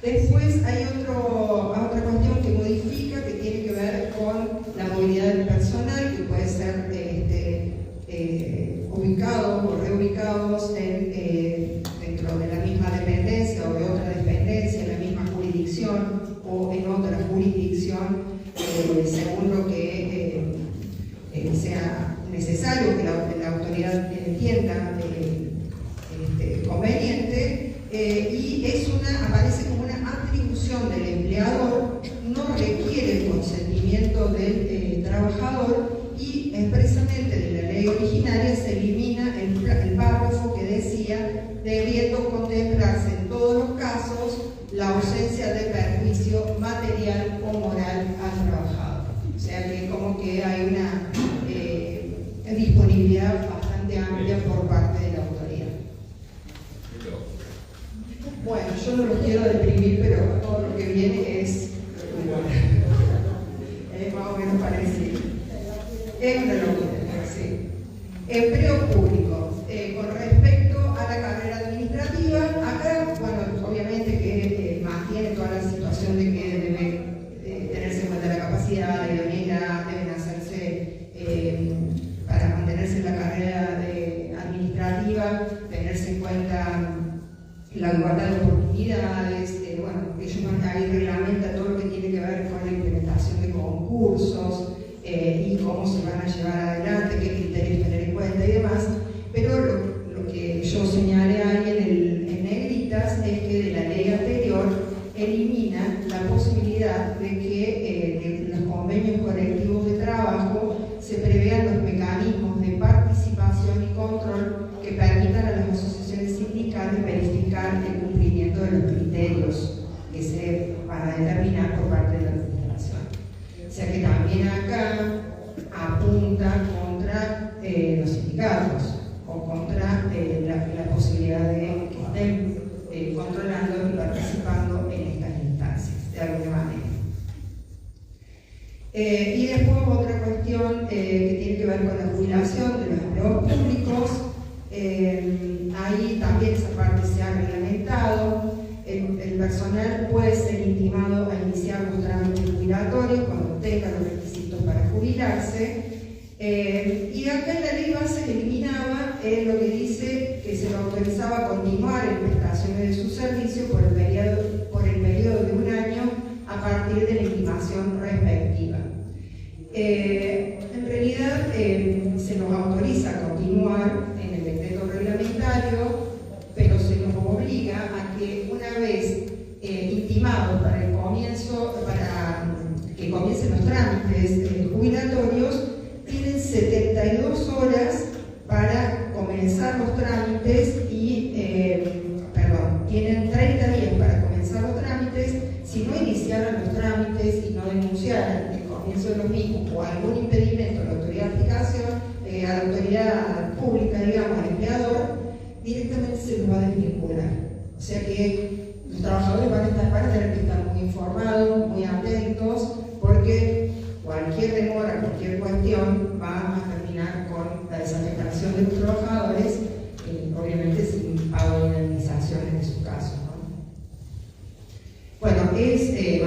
S7: Después hay otra cuestión que modifica, que tiene que ver con la movilidad del personal, que puede ser ubicados o reubicados dentro de la misma dependencia o de otra dependencia, en la misma jurisdicción o en otra jurisdicción, según lo que sea necesario, que la autoridad entienda conveniente, y aparece como una atribución del empleador, no requiere el consentimiento del trabajador, y expresamente de la ley originaria se elimina el párrafo que decía: debiendo contemplarse en todos los casos la ausencia de perjuicio material o moral al trabajador. O sea que como que hay una disponibilidad bastante amplia por parte de la autoridad. Bueno, yo no los quiero deprimir, pero todo lo que viene es más o menos parecido. Es una locura, sí. Empleo público. Con respecto a la carrera administrativa, acá, bueno, obviamente que mantiene toda la situación de que debe tenerse en cuenta la capacidad, la idoneidad, deben hacerse, para mantenerse en la carrera administrativa, tenerse en cuenta la igualdad de oportunidades, bueno, ellos ahí reglamentan todo lo que tiene que ver con la implementación de concursos, y cómo se van a llevar adelante, qué criterios tener en cuenta y demás, pero lo que yo señalé ahí en negritas es que de la ley anterior elimina la posibilidad de que de los convenios colectivos de trabajo se prevean los mecanismos de participación y control que permitan a las asociaciones sindicales verificar el cumplimiento de los criterios que se van a determinar por parte de la administración. O sea que también acá apunta contra los sindicatos o contra la posibilidad de que estén controlando y participando en estas instancias, de alguna manera. Y después otra cuestión que tiene que ver con la jubilación de los empleados públicos. Ahí también esa parte se ha reglamentado. El personal puede ser intimado a iniciar los trámites jubilatorios cuando tenga los requisitos para jubilarse. Y acá en la ley base eliminaba lo que dice que se lo autorizaba a continuar en prestaciones de su servicio por el periodo de un año a partir de la intimación respectiva. En realidad se nos autoriza a continuar en el decreto reglamentario, pero se nos obliga a que una vez intimados para que comiencen los trámites jubilatorios, tienen 72 horas para comenzar los trámites y, tienen 30 días para comenzar los trámites. Si no iniciaran los trámites y no denunciaran el comienzo de los mismos o algún impedimento a la autoridad de aplicación, a la autoridad pública, digamos, al empleador, directamente se los va a desvincular. O sea que los trabajadores van a tener que estar muy informados, muy atentos, porque cualquier demora, cualquier cuestión va a terminar con la desafectación de los trabajadores, obviamente sin pago de indemnizaciones en su caso, ¿no? Bueno, es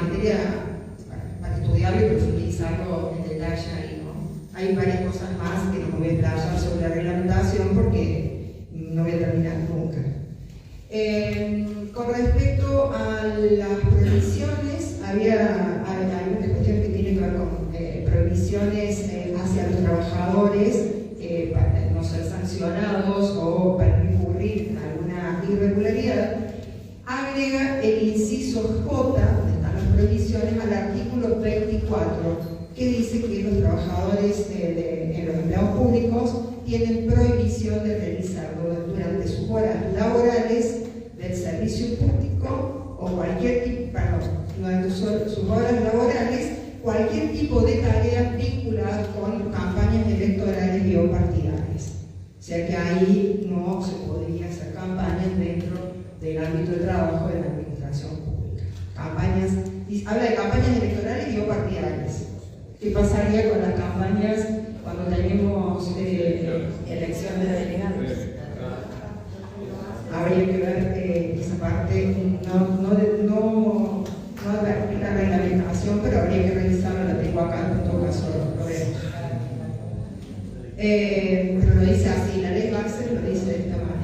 S7: materia para estudiarlo y profundizarlo en detalle ahí, ¿no? Hay varias cosas más que no me voy a explayar sobre la reglamentación porque no voy a terminar nunca. Con respecto a las prohibiciones, hay una cuestión que tiene que ver con prohibiciones hacia los trabajadores para no ser sancionados o para no incurrir en alguna irregularidad. agrega el inciso J, donde están las prohibiciones, al artículo 24, que dice que los trabajadores en los empleados públicos tienen prohibición de realizar durante sus horas laborales del servicio público o cualquier tipo, durante sus horas laborales, cualquier tipo de tareas vinculadas con campañas electorales biopartidarias. O sea que ahí no se podría hacer campañas dentro del ámbito de trabajo de la administración pública. Habla de campañas electorales biopartidarias. ¿Qué pasaría con las campañas cuando tenemos elección de delegados? Habría que ver esa parte, no la reglamentación, pero habría que revisarla, la tengo acá, en todo caso lo vemos. Pero lo dice así, la ley Baxter lo dice de esta manera.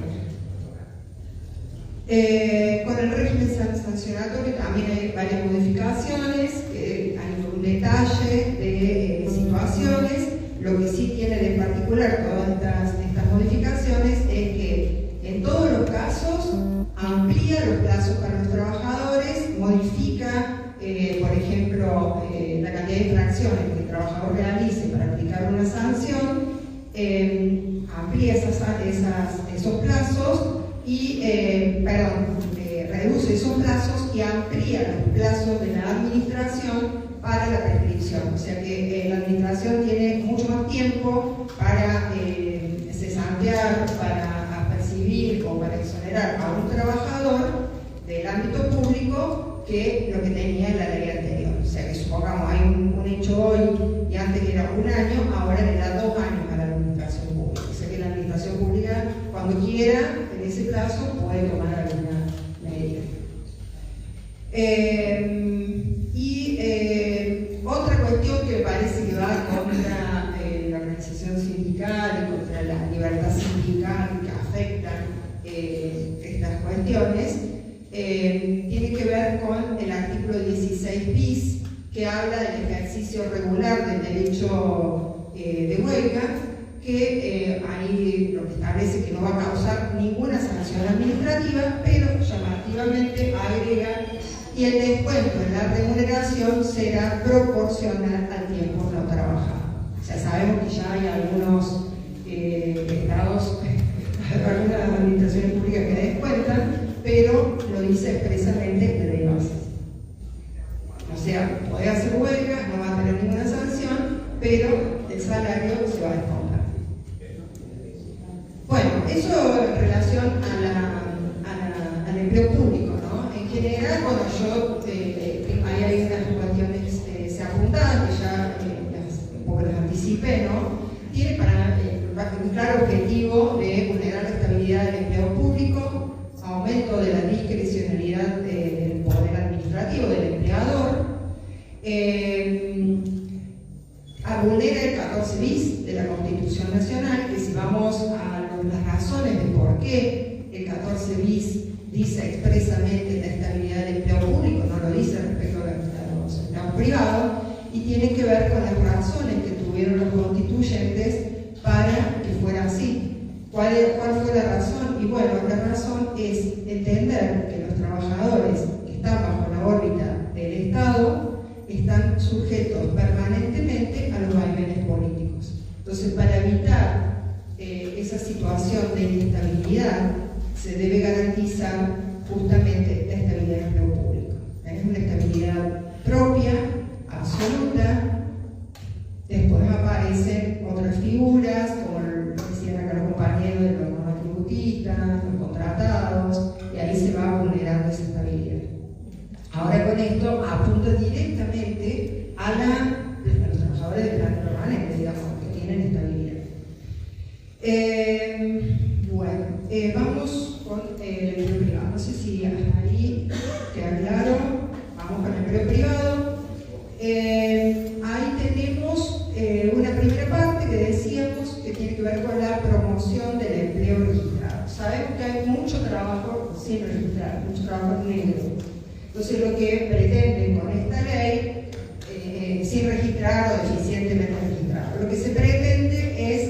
S7: Con el régimen sancionatorio también hay varias modificaciones, hay un detalle de situaciones. Lo que sí tiene de particular todas estas modificaciones es que en todos los casos amplía los plazos para los trabajadores, modifica, por ejemplo, la cantidad de infracciones que el trabajador realice para aplicar una sanción, amplía esos plazos y, reduce esos plazos y amplía los plazos de la administración para la prescripción. O sea que la administración tiene mucho más tiempo para cesantear, para apercibir o para exonerar a un trabajador del ámbito público que lo que tenía en la ley anterior. O sea que supongamos hay un hecho hoy y antes era 1 año, ahora le da 2 años a la administración pública. O sea que la administración pública, cuando quiera, en ese plazo, puede tomar alguna medida. Otra cuestión que parece que va contra la organización sindical y contra la libertad sindical que afectan estas cuestiones, tiene que ver con el artículo 16 bis, que habla del ejercicio regular del derecho de huelga, que ahí lo que establece que no va a causar ninguna sanción administrativa, pero llamativamente agrega: y el descuento de la remuneración será proporcional al tiempo no trabajado. O sea, sabemos que ya hay algunos estados, algunas administraciones públicas que descuentan, pero lo dice expresamente la ley base. O sea, puede hacer huelga, no va a tener ninguna sanción, pero el salario se va a descontar. Bueno, eso en relación al empleo público, ¿no? En general, bueno, yo ahí hay unas cuestiones se apuntadas que ya un poco las anticipé, ¿no? Tiene para un claro objetivo de vulnerar la estabilidad del empleo público, aumento de la discrecionalidad del poder administrativo del empleador, vulnera el 14 bis de la Constitución Nacional, que si vamos a las razones de por qué el 14 bis dice expresamente la estabilidad del empleo público, no lo dice respecto a los empleados privados, y tiene que ver con las razones que tuvieron los constituyentes para que fuera así. ¿Cuál fue la razón? Y bueno, la razón es entender que los trabajadores que están bajo la órbita del Estado están sujetos permanentemente a los vaivenes políticos. Entonces, para evitar esa situación de inestabilidad, se debe garantizar justamente la estabilidad del empleo público. Es una estabilidad propia, absoluta. Después aparecen otras figuras, como lo decían acá los compañeros de los monotributistas, los contratados, y ahí se va vulnerando esa estabilidad. Ahora con esto apunta directamente a los trabajadores de plan permanente, digamos, que tienen estabilidad. Vamos con el empleo privado. No sé si hasta ahí queda claro. Vamos con el empleo privado. Ahí tenemos una primera parte que decíamos que tiene que ver con la promoción del empleo registrado. Sabemos que hay mucho trabajo sin registrar, mucho trabajo negro. Entonces lo que pretenden con esta ley, sin registrar o deficientemente registrado, lo que se pretende es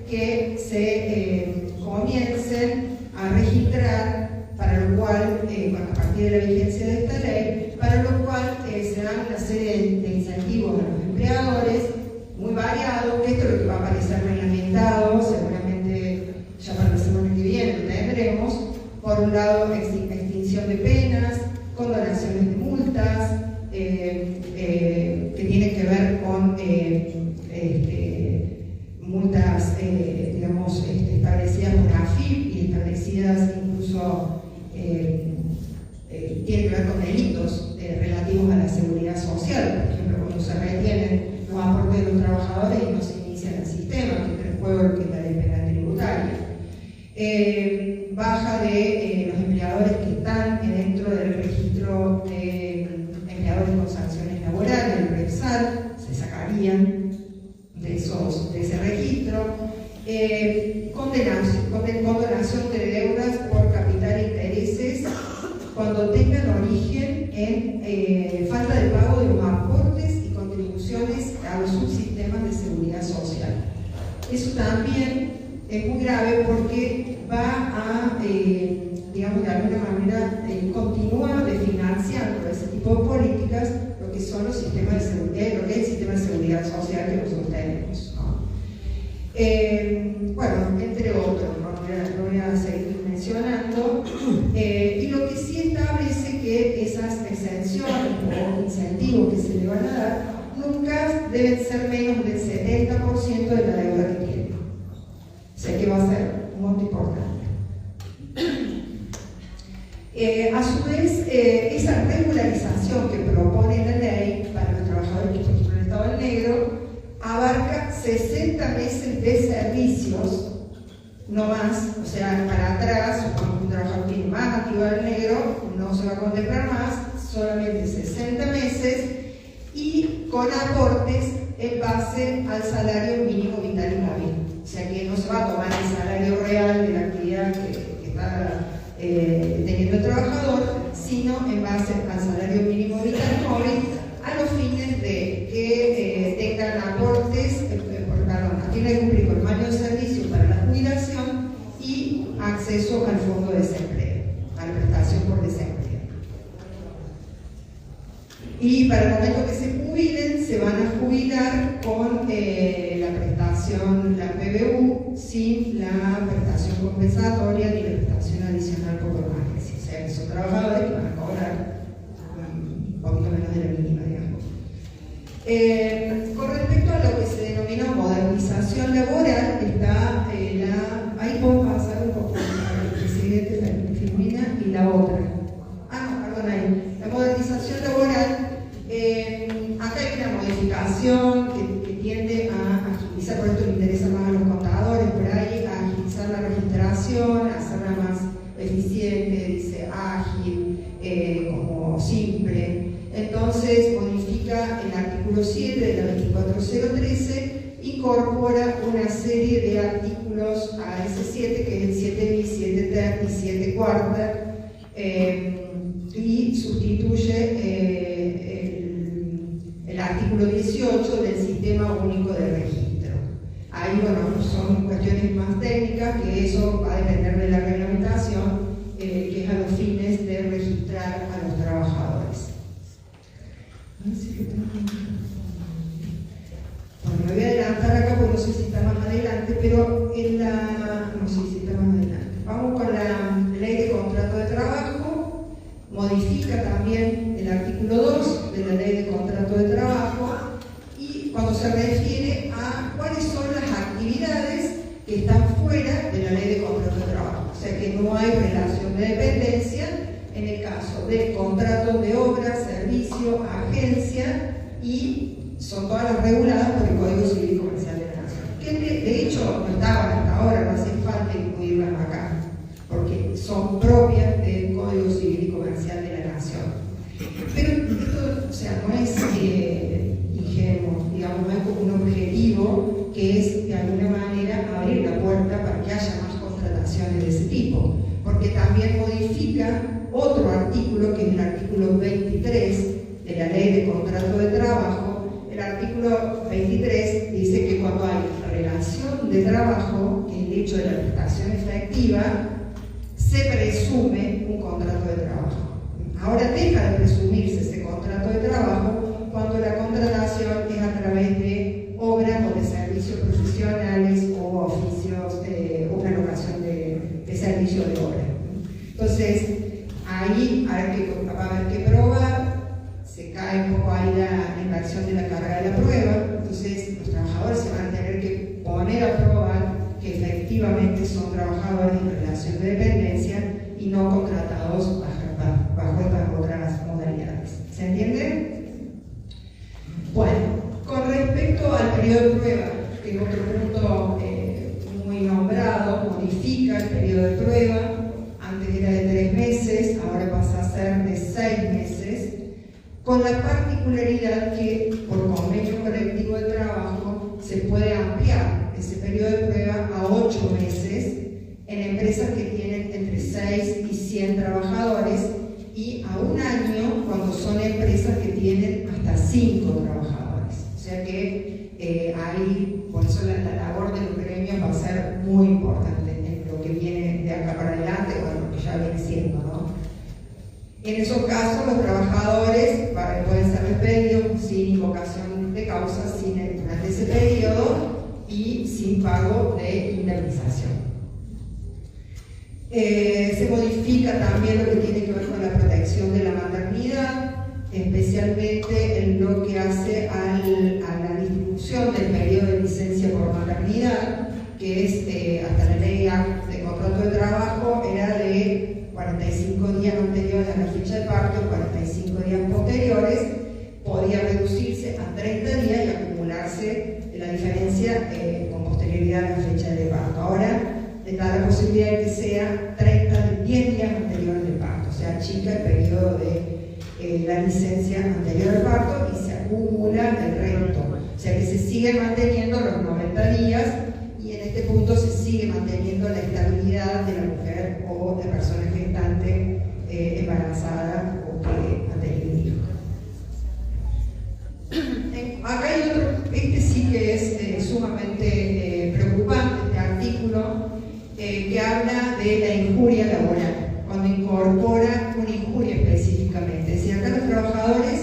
S7: que se comiencen a registrar, para lo cual, a partir partir de la vigencia de esta ley, para lo cual se dan una serie de incentivos a los empleadores muy variados, que esto es lo que va a parecer reglamentado, seguramente ya para la semana que viene lo tendremos. Por un lado, extinción de penas, condonaciones de multas, que tienen que ver con multas, digamos, establecidas por AFIP y establecidas incluso, tienen que ver con delitos relativos a la seguridad social. Por ejemplo, cuando se retienen los aportes de los trabajadores y no se inicia el sistema, que entra en juego que es la ley penal tributaria. Baja de los empleadores que están dentro del registro de empleadores con sanciones laborales, el REPSAL, se sacarían de ese registro. Condonación de deudas por capital e intereses cuando tengan origen en falta de pago de los aportes y contribuciones a los subsistemas de seguridad social. Eso también es muy grave porque va a, digamos, de alguna manera, continúa financiando ese tipo de políticas lo que son los sistemas de seguridad, lo que es el sistema de seguridad social que nosotros tenemos, ¿no? Bueno, entre otros, no voy a seguir mencionando, y lo que sí establece que esas exenciones o incentivos que se le van a dar nunca deben ser menos del 70% de la deuda que tienen. Sé que va a ser un monto importante. A su vez, esa regularización que propone la ley para los trabajadores que por ejemplo han estado en negro abarca 60 meses de servicios, no más, o sea, para atrás, cuando un trabajador tiene más actividad en negro, no se va a contemplar más, solamente 60 meses y con aportes en base al salario mínimo vital y móvil. O sea que no se va a tomar el salario real de la actividad que está teniendo el trabajador, sino en base al salario mínimo vital y móvil, a los fines de que tengan aportes, a fin de cumplir con el manual de servicios para la jubilación y acceso al fondo de desempleo, a la prestación por desempleo. Y para el momento que se jubilen, se van a jubilar con la prestación, la PBU, sin la prestación compensatoria ni la prestación adicional por permanencia. O sea, que son trabajadores que van a cobrar un poquito menos de la mínima, digamos. Con respecto a lo que se denomina modernización laboral, está ahí puedo pasar un poco el presidente, la Filomena, y la otra. Perdón, ahí. La modernización laboral, acá hay una modificación que tiende a agilizar, por esto le interesa más a los contadores, por ahí, a agilizar la registración, a hacerla más eficiente, dice ágil, como simple. Entonces modifica el artículo 7 de la 24013, incorpora una serie de artículos a ese 7, que es el 7 bis, 7 ter y 7 cuarta, y sustituye el artículo 18 del Sistema Único de Registro. Ahí, bueno, son cuestiones más técnicas, que eso va a depender de la reglamentación, que es a los fines de registrar a los trabajadores. Bueno, me voy a adelantar acá porque no sé si está más adelante, pero no sé si está más adelante. Vamos con la ley de contrato de trabajo, modifica también el artículo 2 de la ley de contrato de trabajo, y cuando se refiere a cuáles son las actividades que están fuera de la ley de contrato de trabajo. O sea que no hay relación de dependencia en el caso de contratos de obra, servicio, agencia, y son todas las reguladas por el Código Civil y Comercial de la Nación. Que de hecho no estaban hasta ahora, no hace falta incluirlas acá, porque son propias del Código Civil y Comercial de la Nación. Pero esto, o sea, no es ingenuo, digamos, no es como un objetivo que es de alguna manera abrir la puerta para que haya más contrataciones de ese tipo, porque también modifica otro artículo, que es el artículo 23 de la Ley de Contrato de Trabajo. El artículo 23 dice que cuando hay relación de trabajo, que es el hecho de la prestación efectiva, se presume un contrato de trabajo. va a haber que probar, se cae un poco ahí la inversión de la carga de la prueba, entonces los trabajadores se van a tener que poner a probar que efectivamente son trabajadores en relación de dependencia y no contratados bajo estas otras modalidades. ¿Se entiende? Bueno, con respecto al periodo de prueba, que es otro punto muy nombrado, modifica el periodo de prueba. Antes era de 3 meses, ahora pasa a ser de 6 meses, con la particularidad que por convenio colectivo de trabajo se puede ampliar ese periodo de prueba a 8 meses en empresas que tienen entre 6 y 100 trabajadores y a 1 año cuando son empresas que tienen hasta 5 trabajadores. O sea que ahí, por eso la labor de los gremios va a ser muy importante en lo que viene de acá para adelante, o lo que ya viene siendo, ¿no? En esos casos, los trabajadores pueden ser despedidos sin invocación de causa durante ese periodo y sin pago de indemnización. Se modifica también lo que tiene que ver con la protección de la maternidad, especialmente en lo que hace a la distribución del periodo de licencia por maternidad, que es hasta la ley de contrato de trabajo era de 45 días anteriores a la fecha de parto, 45 días posteriores, podía reducirse a 30 días y acumularse la diferencia con posterioridad a la fecha de parto. Ahora da la posibilidad de que sea 10 días anteriores del parto, o sea, achica el periodo de la licencia anterior al parto y se acumula el resto. O sea que se sigue manteniendo los 90 días y en este punto se sigue manteniendo la estabilidad de la mujer o de la persona gestante embarazada o que ha tenido hijo. Acá hay otro, este sí que es sumamente preocupante, este artículo, que habla de la injuria laboral, cuando incorpora una injuria específicamente. Es decir, acá los trabajadores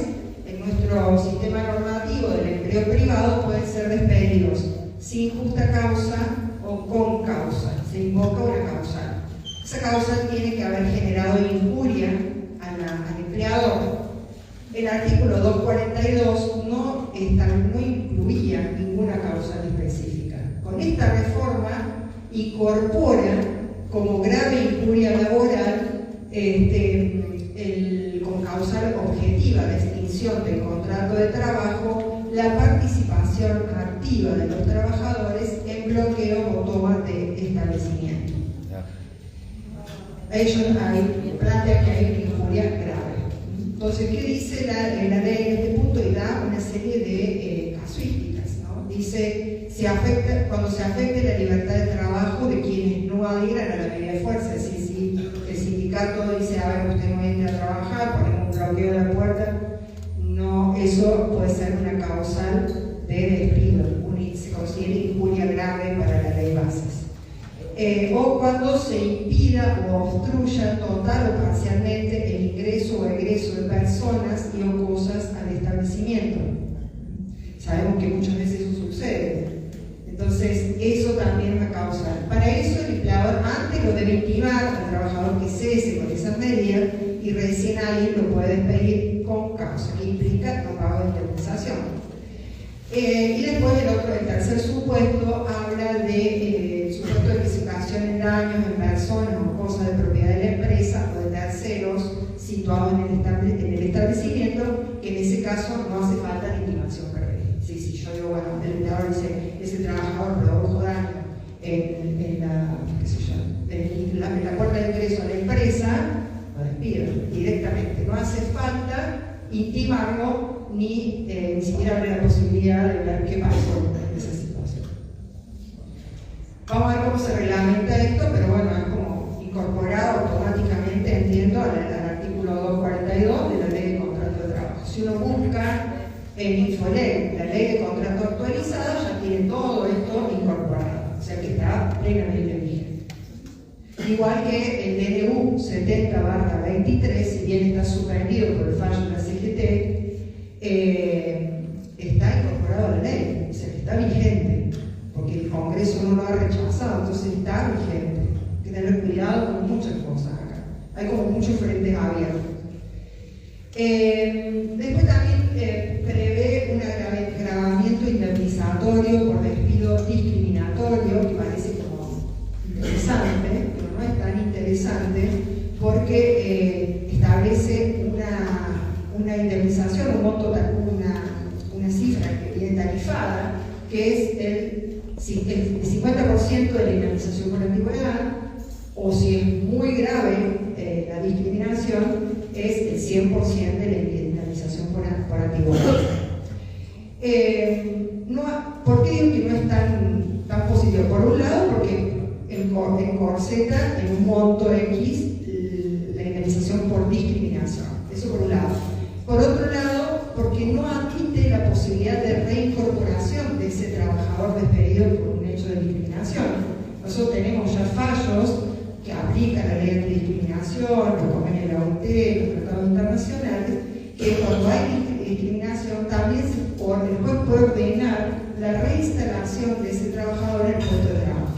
S7: en nuestro sistema normativo del empleo privado pueden ser despedidos sin justa causa o con causa. Se invoca una causal. Esa causal tiene que haber generado injuria al empleador. El artículo 242 no incluía ninguna causal específica. Con esta reforma incorpora como grave injuria laboral con causal objetiva de extinción del contrato de trabajo la participación activa de los trabajadores en bloqueo o toma de establecimiento. Ellos plantean que hay una injuria grave. Entonces, ¿qué dice la ley en este punto? Y da una serie de casuísticas, ¿no? Dice, cuando se afecte la libertad de trabajo de quienes no adhieran a la medida de fuerza, es decir, si el sindicato dice, a ver, usted no viene a trabajar, ponemos un bloqueo de la puerta, no, eso puede ser una causal de despido, se considera injuria grave para la ley Bases. O cuando se impida o obstruya total o parcialmente el ingreso o egreso de personas y o cosas al establecimiento. Sabemos que muchas veces eso sucede. Entonces, eso también es una causal. Para eso, el empleador antes lo debe intimar al trabajador que cese con esas medidas y recién ahí lo puede despedir con causa, que implica no pago de indemnización. Y después el tercer supuesto habla de supuesto de que se ocasionen daños en personas o cosas de propiedad de la empresa o de terceros situados en el establecimiento, que en ese caso no hace falta la intimación previa. Si yo digo, bueno, el empleador dice, ese trabajador produjo daño en la puerta de ingreso a la empresa, lo despido directamente. No hace falta intimarlo ni siquiera haber la posibilidad de ver qué pasó en esa situación. Vamos a ver cómo se reglamenta esto, pero bueno, es como incorporado automáticamente, entiendo, al artículo 242 de la Ley de Contrato de Trabajo. Si uno busca en Infolec, la Ley de Contrato actualizada, ya tiene todo esto incorporado, o sea que está plenamente vigente. Igual que el DNU 70/23, si bien está suspendido por el fallo de la CGT, está incorporado a la ley, o sea que está vigente, porque el Congreso no lo ha rechazado, entonces está vigente. Hay que tener cuidado con muchas cosas acá. Hay como muchos frentes abiertos. Después también prevé un agravamiento indemnizatorio por despido discriminatorio, que parece como interesante, pero no es tan interesante, porque establece una indemnización, un monto, una cifra que viene tarifada, que es el 50% de la indemnización por antigüedad, o si es muy grave la discriminación, es el 100% de la indemnización por antigüedad. ¿Por qué digo que no es tan positivo? Por un lado, porque encorseta en un monto X la indemnización por discriminación. Eso por un lado. Por otro lado, porque no admite la posibilidad de reincorporación de ese trabajador despedido por un hecho de discriminación. Nosotros tenemos ya fallos que aplican la ley de discriminación, los convenios de la OIT, los tratados internacionales, que cuando hay discriminación también el juez puede ordenar la reinstalación de ese trabajador en el puesto de trabajo.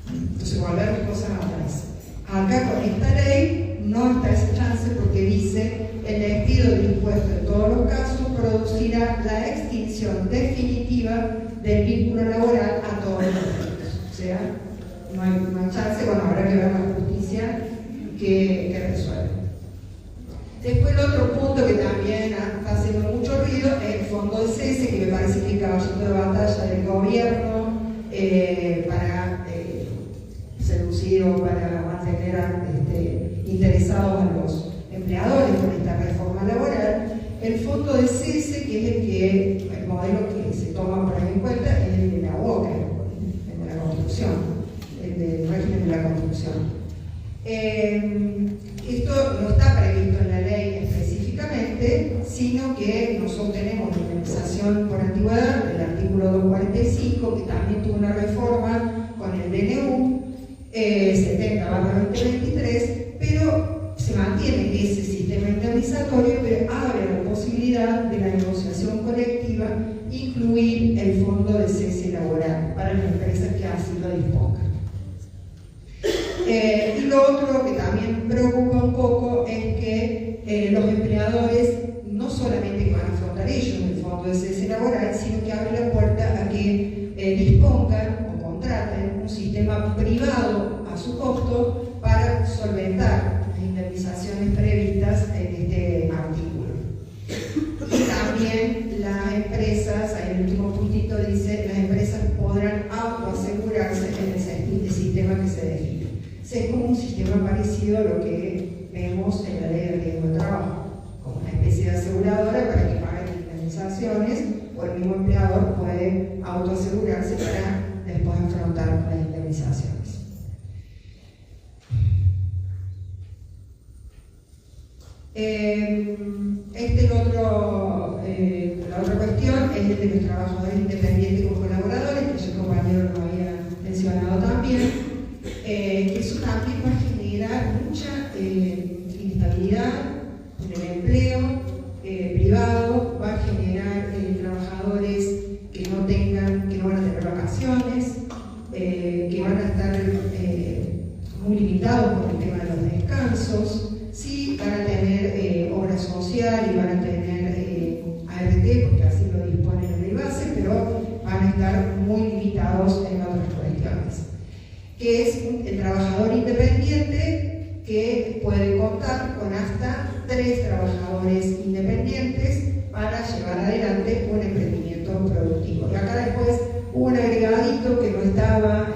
S7: Entonces, volver cosas atrás. Acá con esta ley no está ese chance, porque dice: el despido del impuesto en todos los casos producirá la extinción definitiva del vínculo laboral a todos los efectos. O sea, no hay chance. Bueno, habrá que ver la justicia que resuelve. Después, el otro punto que también está haciendo mucho ruido es el fondo de cese, que me parece que es caballito de batalla del gobierno para seducir o para mantener interesados a los empleadores con esta reforma laboral. El fondo de cese, que es el modelo que se toma por ahí en cuenta, es el de la UOCRA, el de la construcción, el del régimen de la construcción. Esto no está previsto en la ley específicamente, sino que nosotros tenemos la indemnización por antigüedad del artículo 245, que también tuvo una reforma con el DNU 70/2023, pero se mantiene ese sistema indemnizatorio, pero abre la posibilidad de la negociación colectiva, incluir el fondo de cese laboral para las empresas que así lo dispongan. Y lo otro que también preocupa un poco es que los empleadores no solamente van a afrontar ellos el fondo de cese laboral, sino que abre la puerta a que dispongan o contraten un sistema privado a su costo para solventar las indemnizaciones previstas en este artículo. Y también las empresas, ahí el último puntito dice, las empresas podrán autoasegurarse en el sistema que se define. Es como un sistema parecido a lo que vemos en la ley de riesgo de trabajo, como una especie de aseguradora para que paguen indemnizaciones, o el mismo empleador puede autoasegurarse para después afrontar las indemnizaciones. La otra cuestión es el de los trabajadores independientes como colaboradores, que el compañero lo había mencionado también, que eso también va a generar mucha inestabilidad en el empleo privado, va a generar trabajadores que no van a tener vacaciones, que van a estar muy limitados por el tema de los descansos. Sí, van a tener obra social y van a tener ART, porque así lo dispone la ley base, pero van a estar muy limitados en otras cuestiones. Que es el trabajador independiente que puede contar con hasta 3 trabajadores independientes para llevar adelante un emprendimiento productivo. Y acá después hubo un agregadito que no estaba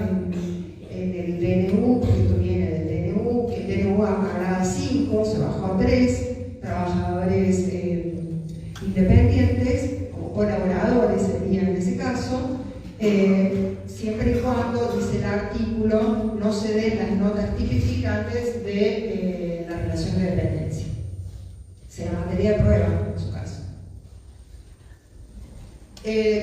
S7: en el DNU, porque esto viene del DNU, que el DNU hablaba 5, se bajó a 3 trabajadores independientes, como colaboradores serían en ese caso, siempre y cuando, dice el artículo, no se den las notas tipificantes de la relación de dependencia. Será materia de prueba en su caso.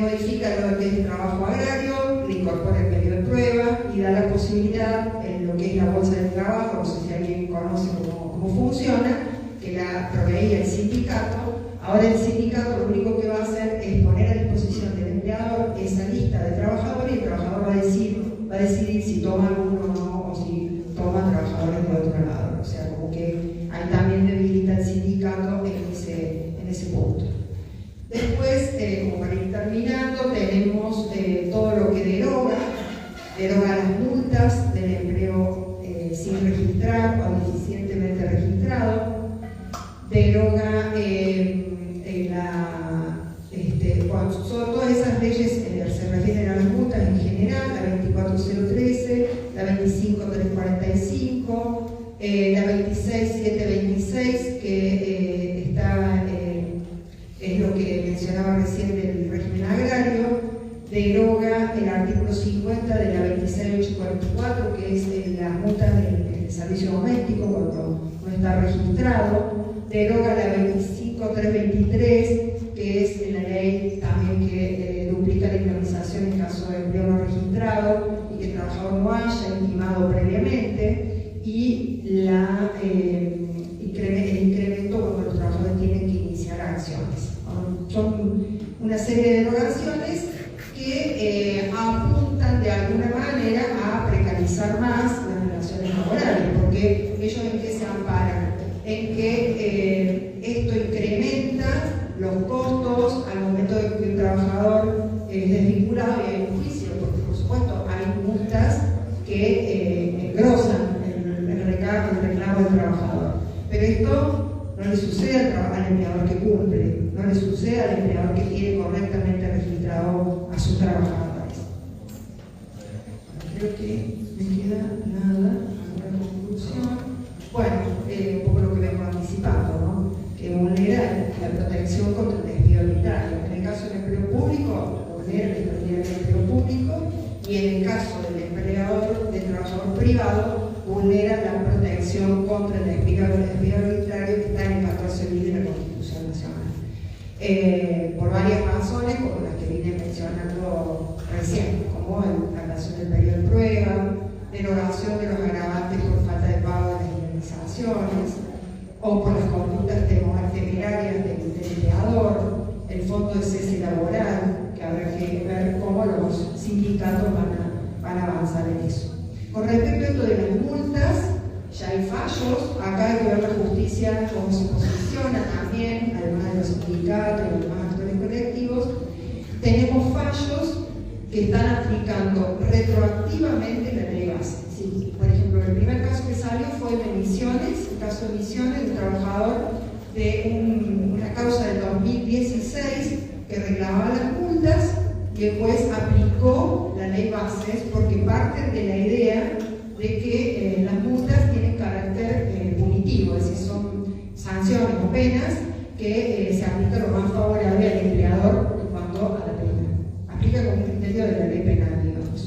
S7: Modifica lo que es el trabajo agrario, le incorpora el periodo de prueba y da la posibilidad, en lo que es la bolsa de trabajo, no sé si alguien conoce cómo funciona, que la proveía el sindicato. Ahora el sindicato lo único que va a hacer es poner a disposición del empleador esa lista de trabajadores, y el trabajador va a decidir si toma alguno o no, o si toma trabajadores de otro lado. O sea, como que ahí también debilita el sindicato deroga todas esas leyes se refieren a las multas en general, la 24013, la 25345, la 26726, que es lo que mencionaba recién del régimen agrario, deroga el artículo 50 de la 26844, que es las multas del servicio doméstico cuando no está registrado, deroga la 25323, que es la ley también que duplica la indemnización en caso de empleo no registrado y que el trabajador no haya intimado previamente, y el incremento cuando los trabajadores tienen que iniciar acciones. Son una serie de derogaciones que apuntan de alguna manera a precarizar más las relaciones laborales, porque ellos en qué se amparan, en que esto incrementa los costos al momento de que un trabajador es desvinculado y hay un juicio, porque por supuesto hay multas que engrosan el reclamo del trabajador. Pero esto no le sucede al empleador que cumple, no le sucede al empleador que tiene correctamente registrado a sus trabajadores. Creo que me queda nada, alguna conclusión. Bueno, un poco lo que vengo anticipando, ¿no? Que vulnera la protección contra el despido arbitrario. En el caso del empleo público, vulnera la estabilidad del empleo público, y en el caso del trabajador privado, vulnera la protección contra el despido arbitrario que está en el 14 bis de la Constitución Nacional. Por varias razones, como las que vine mencionando recién, como la aplicación del periodo de prueba, derogación de los agravantes por falta de pago de las indemnizaciones, o por las conductas temerarias del empleador, el fondo de cese laboral, que habrá que ver cómo los sindicatos van a avanzar en eso. Con respecto a esto de las multas, ya hay fallos, acá hay que ver la justicia cómo se posiciona también, además de los sindicatos y los demás actores colectivos. Tenemos fallos que están aplicando retroactivamente la ley base. Sí, por ejemplo, el primer caso que salió fue de Misiones, el caso de Misiones, de un trabajador de una causa del 2016 que reclamaba las multas, y el juez aplicó la ley bases porque parten de la idea de que las multas tienen carácter punitivo, es decir, son sanciones o penas que se aplican lo más favorable al empleador en cuanto a la pena. Aplica como un criterio de la ley penal, digamos.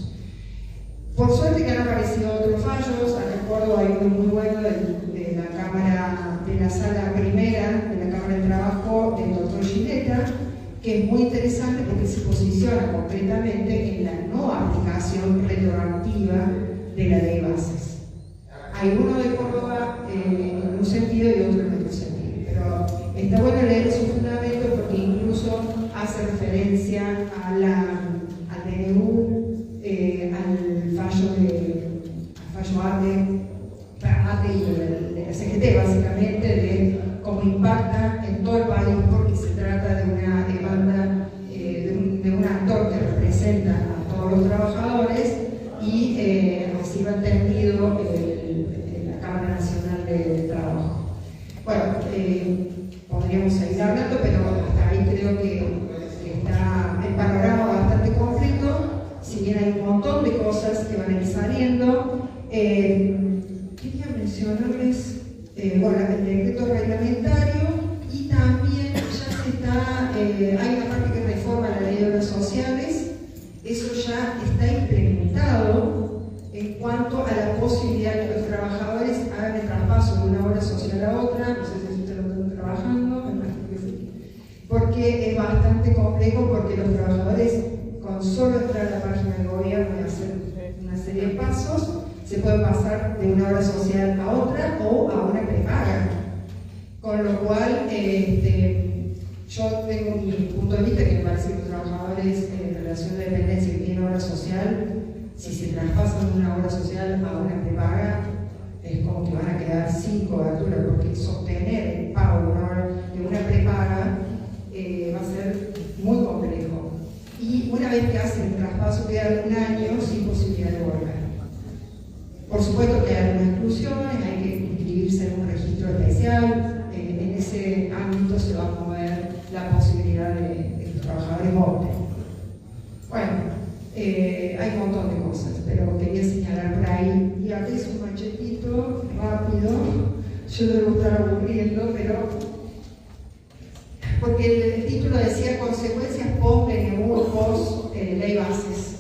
S7: Por suerte que han aparecido otros fallos, recuerdo hay uno muy bueno de la Cámara, de la Sala Primera, de la Cámara de Trabajo del doctor Gineta, que es muy interesante porque se posiciona concretamente en la no aplicación retroactiva de la ley bases. Hay uno de Córdoba en un sentido y otro en otro sentido, pero está bueno leer su fundamento porque incluso hace referencia al DNU, al fallo ATE y de la CGT, básicamente, de cómo impacta en todo el país porque se trata de una demanda de un actor que representa a todos los trabajadores y así lo ha entendido la Cámara Nacional de Trabajo. Bueno, podríamos seguir hablando, pero hasta ahí creo que está el panorama bastante completo, si bien hay un montón de cosas que van a ir saliendo. Quería mencionarles el decreto reglamentario y también ya se está, hay una parte que reforma la ley de obras sociales, eso ya está implementado en cuanto a la posibilidad que los trabajadores hagan el traspaso de una obra social a otra, no sé si ustedes lo están trabajando, me imagino que sí, porque es bastante complejo porque los trabajadores con solo entrar a la página del gobierno y hacer una serie de pasos, se puede pasar de una obra social a otra o a una prepaga. Con lo cual, yo tengo mi punto de vista que me parece que los trabajadores en relación de dependencia que tienen obra social, si se traspasan de una obra social a una prepaga, es como que van a quedar sin cobertura, porque sostener el pago de una prepaga va a ser muy complejo. Y una vez que hacen el traspaso quedan un año sin posibilidad de volver. Por supuesto que hay algunas exclusiones, hay que inscribirse en un registro especial, en ese qué ámbito se va a mover la posibilidad de que los trabajadores voten. Bueno, hay un montón de cosas, pero quería señalar por ahí. Y aquí es un machetito rápido. Yo debo estar aburriendo, pero porque el título decía consecuencias post-PNU, post-ley bases.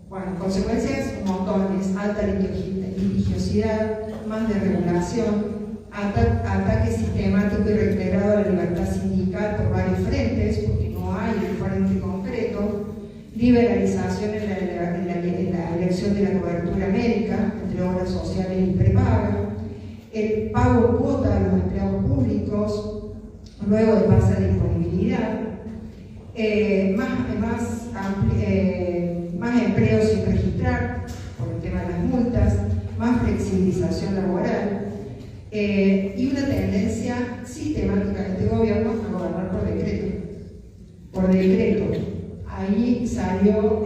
S7: Bueno, consecuencias montones: alta litigiosidad, más desregulación, ataque sistemático y reiterado a la libertad sindical por varios frentes, porque no hay un frente concreto, liberalización en la elección de la cobertura médica, entre obras sociales y prepaga, el pago de cuota a los empleados públicos, luego de pasa de disponibilidad, más empleos sin registrar por el tema de las multas, más flexibilización laboral y una tendencia sistemática de este gobierno a gobernar por decreto. Por decreto. Ahí salió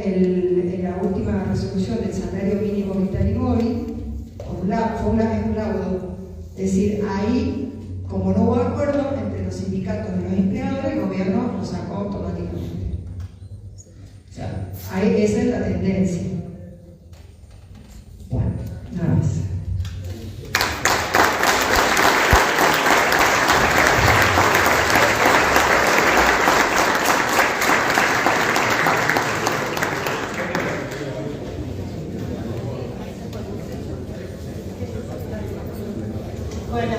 S7: la última resolución del salario mínimo vital y móvil, fue un laudo. Es decir, ahí, como no hubo acuerdo entre los sindicatos y los empleadores, el gobierno lo sacó automáticamente. O sea, ahí esa es la tendencia. Bueno, nada más.
S1: Bueno,